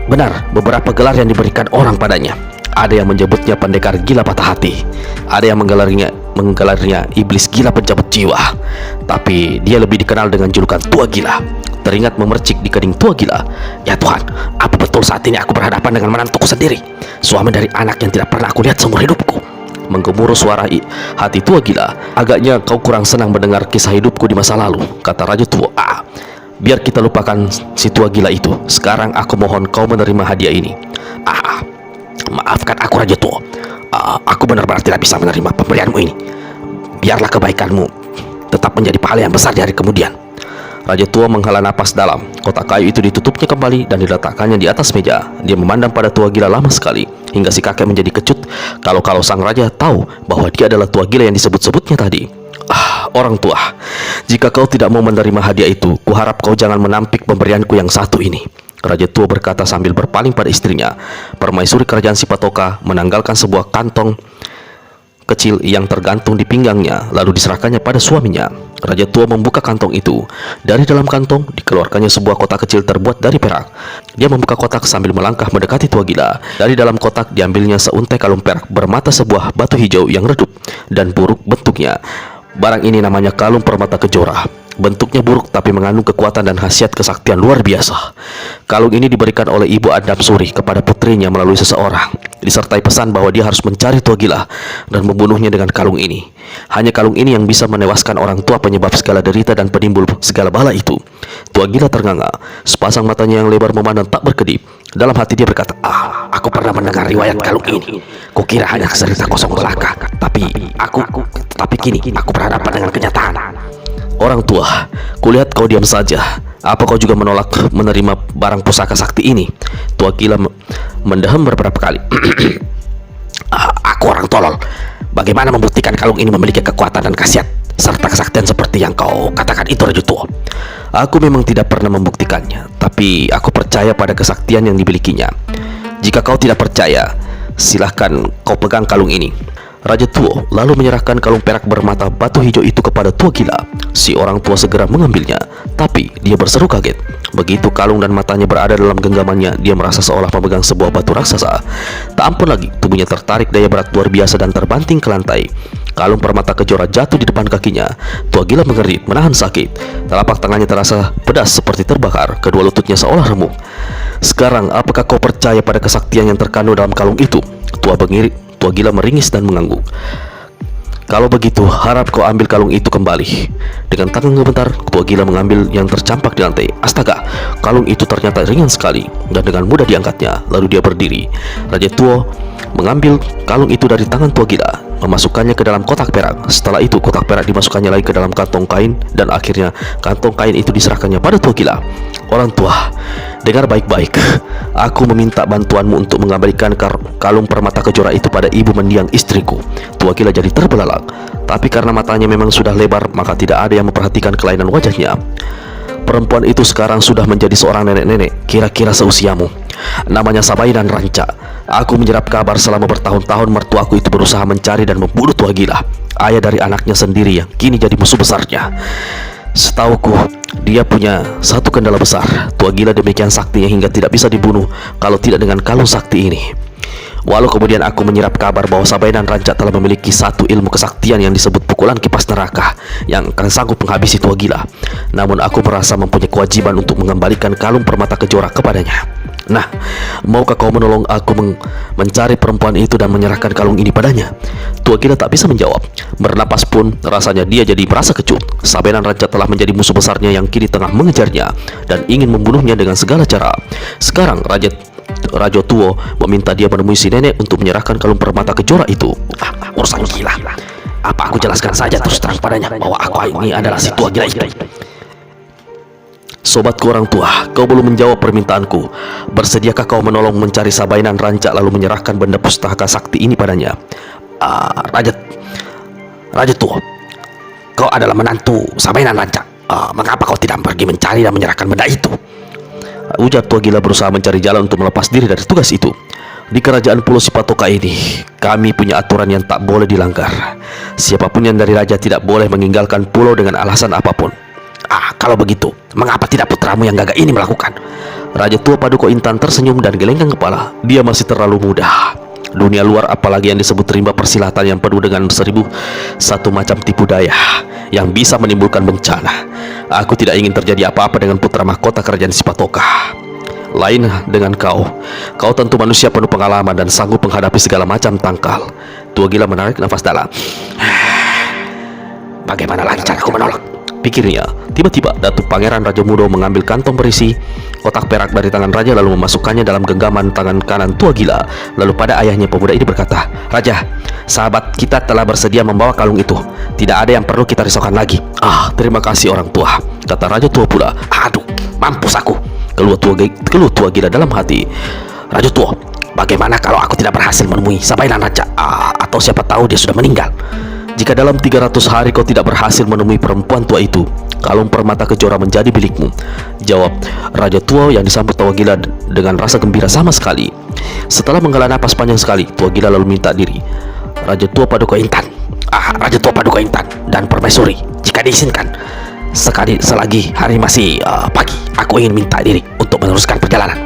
benar beberapa gelar yang diberikan orang padanya. Ada yang menyebutnya pendekar gila patah hati. Ada yang menggelarnya iblis gila pencabut jiwa. Tapi dia lebih dikenal dengan julukan Tua Gila. Teringat memercik di kening tua gila. Ya Tuhan, apa betul saat ini aku berhadapan dengan menantuku sendiri, suami dari anak yang tidak pernah aku lihat seumur hidupku? Menggemuruh suara hati tua gila. Agaknya kau kurang senang mendengar kisah hidupku di masa lalu, kata Raja Tua. Biar kita lupakan si tua gila itu. Sekarang aku mohon kau menerima hadiah ini. Maafkan aku Raja Tua. Aku benar-benar tidak bisa menerima pemberianmu ini. Biarlah kebaikanmu tetap menjadi pahala yang besar di hari kemudian. Raja tua menghela napas dalam. Kotak kayu itu ditutupnya kembali dan diletakkannya di atas meja. Dia memandang pada tua gila lama sekali, hingga si kakek menjadi kecut kalau sang raja tahu bahwa dia adalah tua gila yang disebut-sebutnya tadi. Orang tua, jika kau tidak mau menerima hadiah itu, kuharap kau jangan menampik pemberianku yang satu ini. Raja tua berkata sambil berpaling pada istrinya. Permaisuri kerajaan Sipatoka menanggalkan sebuah kantong kecil yang tergantung di pinggangnya, lalu diserahkannya pada suaminya. Raja tua membuka kantong itu. Dari dalam kantong dikeluarkannya sebuah kotak kecil terbuat dari perak. Dia membuka kotak sambil melangkah mendekati tua gila. Dari dalam kotak diambilnya seuntai kalung perak bermata sebuah batu hijau yang redup dan buruk bentuknya. Barang ini namanya kalung permata kejora. Bentuknya buruk tapi mengandung kekuatan dan khasiat kesaktian luar biasa. Kalung ini diberikan oleh Ibu Adab Suri kepada putrinya melalui seseorang, disertai pesan bahwa dia harus mencari tua gila dan membunuhnya dengan kalung ini. Hanya kalung ini yang bisa menewaskan orang tua penyebab segala derita dan penimbul segala bala itu. Tua gila ternganga, sepasang matanya yang lebar memandang tak berkedip. Dalam hati dia berkata, Aku pernah mendengar riwayat kalung ini. Kukira hanya cerita kosong belaka, tapi kini aku berhadapan dengan kenyataan. Orang tua, kulihat kau diam saja. Apa kau juga menolak menerima barang pusaka sakti ini? Tua gila mendehem beberapa kali. Aku orang tolol. Bagaimana membuktikan kalung ini memiliki kekuatan dan khasiat serta kesaktian seperti yang kau katakan itu, Raja Tua? Aku memang tidak pernah membuktikannya, tapi aku percaya pada kesaktian yang dimilikinya. Jika kau tidak percaya, silahkan kau pegang kalung ini. Raja tua lalu menyerahkan kalung perak bermata batu hijau itu kepada tua gila. Si orang tua segera mengambilnya, tapi dia berseru kaget. Begitu kalung dan matanya berada dalam genggamannya, dia merasa seolah memegang sebuah batu raksasa. Tak ampun lagi, tubuhnya tertarik daya berat luar biasa dan terbanting ke lantai. Kalung permata kejora jatuh di depan kakinya. Tua gila mengerit, menahan sakit. Telapak tangannya terasa pedas seperti terbakar. Kedua lututnya seolah remuk. Sekarang, apakah kau percaya pada kesaktian yang terkandung dalam kalung itu? Tua gila meringis dan mengangguk. Kalau begitu, harap kau ambil kalung itu kembali. Dengan tangan gemetar, tua gila mengambil yang tercampak di lantai. Astaga, kalung itu ternyata ringan sekali dan dengan mudah diangkatnya. Lalu dia berdiri. Raja tua mengambil kalung itu dari tangan tua gila, memasukkannya ke dalam kotak perak. Setelah itu, kotak perak dimasukkannya lagi ke dalam kantong kain, dan akhirnya kantong kain itu diserahkannya pada tua gila. Orang tua, dengar baik-baik. Aku meminta bantuanmu untuk mengembalikan kalung permata kejora itu pada ibu mendiang istriku. Tua gila jadi terbelalak, tapi karena matanya memang sudah lebar, maka tidak ada yang memperhatikan kelainan wajahnya. Perempuan itu sekarang sudah menjadi seorang nenek-nenek, kira-kira seusiamu. Namanya Sabainan Ranca. Aku menyerap kabar selama bertahun-tahun mertuaku itu berusaha mencari dan membunuh tua gila, ayah dari anaknya sendiri yang kini jadi musuh besarnya. Setauku, dia punya satu kendala besar. Tua gila demikian saktinya hingga tidak bisa dibunuh kalau tidak dengan kalung sakti ini. Walau kemudian aku menyerap kabar bahwa Sabainan Ranca telah memiliki satu ilmu kesaktian yang disebut pukulan kipas neraka yang akan sanggup menghabisi tua gila. Namun aku merasa mempunyai kewajiban untuk mengembalikan kalung permata kejora kepadanya. Nah, maukah kau menolong aku mencari perempuan itu dan menyerahkan kalung ini padanya? Tua gila tak bisa menjawab. Bernapas pun rasanya dia jadi merasa kecut. Sabainan Ranca telah menjadi musuh besarnya yang kini tengah mengejarnya dan ingin membunuhnya dengan segala cara. Sekarang Raja tua meminta dia menemui si nenek untuk menyerahkan kalung permata kejora itu. Urusan gila. Apa aku jelaskan saja terus terang padanya bahwa aku ini adalah si tua gila itu? Sobatku orang tua, kau belum menjawab permintaanku. Bersediakah kau menolong mencari Sabainan Ranca lalu menyerahkan benda pustaka sakti ini padanya? Raja tua, kau adalah menantu Sabainan Ranca. Mengapa kau tidak pergi mencari dan menyerahkan benda itu? Ujar tua gila berusaha mencari jalan untuk melepas diri dari tugas itu. Di kerajaan Pulau Sipatoka ini, kami punya aturan yang tak boleh dilanggar. Siapapun yang dari raja tidak boleh meninggalkan pulau dengan alasan apapun. Kalau begitu, mengapa tidak putramu yang gagah ini melakukan? Raja tua Paduka Intan tersenyum dan gelenggang kepala. Dia masih terlalu muda. Dunia luar, apalagi yang disebut rimba persilatan yang penuh dengan 1001 macam tipu daya yang bisa menimbulkan bencana. Aku tidak ingin terjadi apa-apa dengan putra mahkota kerajaan Sipatoka. Lain dengan kau tentu manusia penuh pengalaman dan sanggup menghadapi segala macam tangkal. Tua gila menarik nafas dalam. Bagaimana lagi caraku menolak? pikirnya. Tiba-tiba Datuk Pangeran Raja Mudo mengambil kantong berisi kotak perak dari tangan raja lalu memasukkannya dalam genggaman tangan kanan tua gila. Lalu pada ayahnya pemuda ini berkata, "Raja, sahabat kita telah bersedia membawa kalung itu. Tidak ada yang perlu kita risaukan lagi." "Ah, terima kasih orang tua," kata raja tua pula. Aduh, mampus aku. Keluar tua gila dalam hati. Raja tua, bagaimana kalau aku tidak berhasil menemui Sabailan Raja? Atau siapa tahu dia sudah meninggal? "Jika dalam 300 hari kau tidak berhasil menemui perempuan tua itu, kalung permata kejora menjadi milikmu," jawab raja tua yang disambut tua gila dengan rasa gembira sama sekali. Setelah menghela napas panjang sekali, tua gila lalu minta diri. Raja tua Paduka Intan, Raja tua Paduka Intan dan Permaisuri, jika diizinkan, selagi hari masih pagi, aku ingin minta diri untuk meneruskan perjalanan.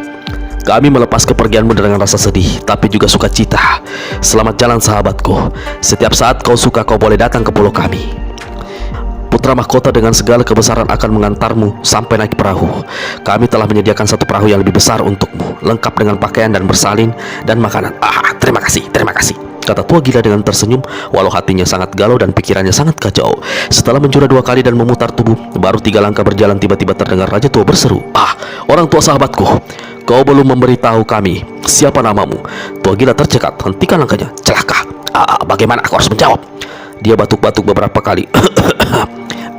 "Kami melepas kepergianmu dengan rasa sedih, tapi juga sukacita. Selamat jalan sahabatku. Setiap saat kau suka kau boleh datang ke pulau kami. Putra mahkota dengan segala kebesaran akan mengantarmu sampai naik perahu. Kami telah menyediakan satu perahu yang lebih besar untukmu, lengkap dengan pakaian dan bersalin dan makanan." Terima kasih, kata tua gila dengan tersenyum, walau hatinya sangat galau dan pikirannya sangat kacau. Setelah mencura 2 kali dan memutar tubuh, baru 3 langkah berjalan, tiba-tiba terdengar raja tua berseru, "Orang tua sahabatku, kau belum memberitahu kami siapa namamu." Tua gila tercekat, hentikan langkahnya. Celaka, bagaimana aku harus menjawab? Dia batuk-batuk beberapa kali.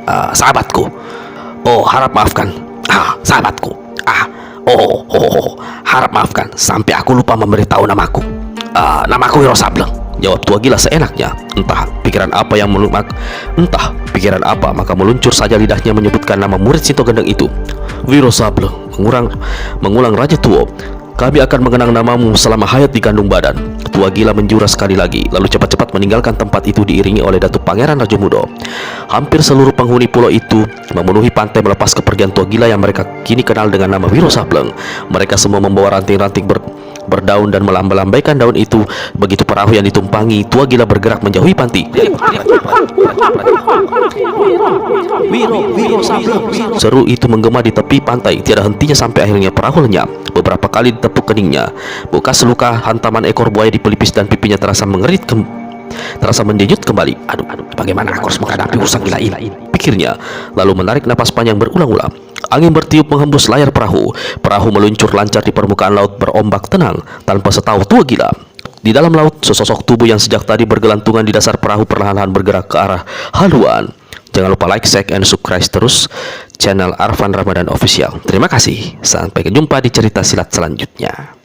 Sahabatku. Harap maafkan. Sahabatku. Harap maafkan sampai aku lupa memberitahu namaku. Namaku Wiro Sableng, jawab tua gila seenaknya. Entah pikiran apa maka meluncur saja lidahnya menyebutkan nama murid Sinto Gendeng itu. "Wiro Sableng," mengulang raja tua. "Kami akan mengenang namamu selama hayat di kandung badan." Tua gila menjura sekali lagi, lalu cepat-cepat meninggalkan tempat itu diiringi oleh Datuk Pangeran Raja Mudo. Hampir seluruh penghuni pulau itu memenuhi pantai melepas kepergian tua gila yang mereka kini kenal dengan nama Wiro Sableng. Mereka semua membawa ranting-ranting berdaun dan melambaikan daun itu. Begitu perahu yang ditumpangi tua gila bergerak menjauhi pantai. Seru itu menggema di tepi pantai, tiada hentinya sampai akhirnya perahu lenyap. Beberapa kali ditepuk keningnya, bekas luka hantaman ekor buaya di pelipis dan pipinya terasa mendenyut kembali. Aduh, bagaimana aku harus menghadapi urusan gila ini? Pikirnya, lalu menarik napas panjang berulang-ulang. Angin bertiup menghembus layar perahu. Perahu meluncur lancar di permukaan laut berombak tenang tanpa setahu tua gila. Di dalam laut, sesosok tubuh yang sejak tadi bergelantungan di dasar perahu perlahan-lahan bergerak ke arah haluan. Jangan lupa like, share, and subscribe terus channel Arfan Ramadan Official. Terima kasih. Sampai jumpa di cerita silat selanjutnya.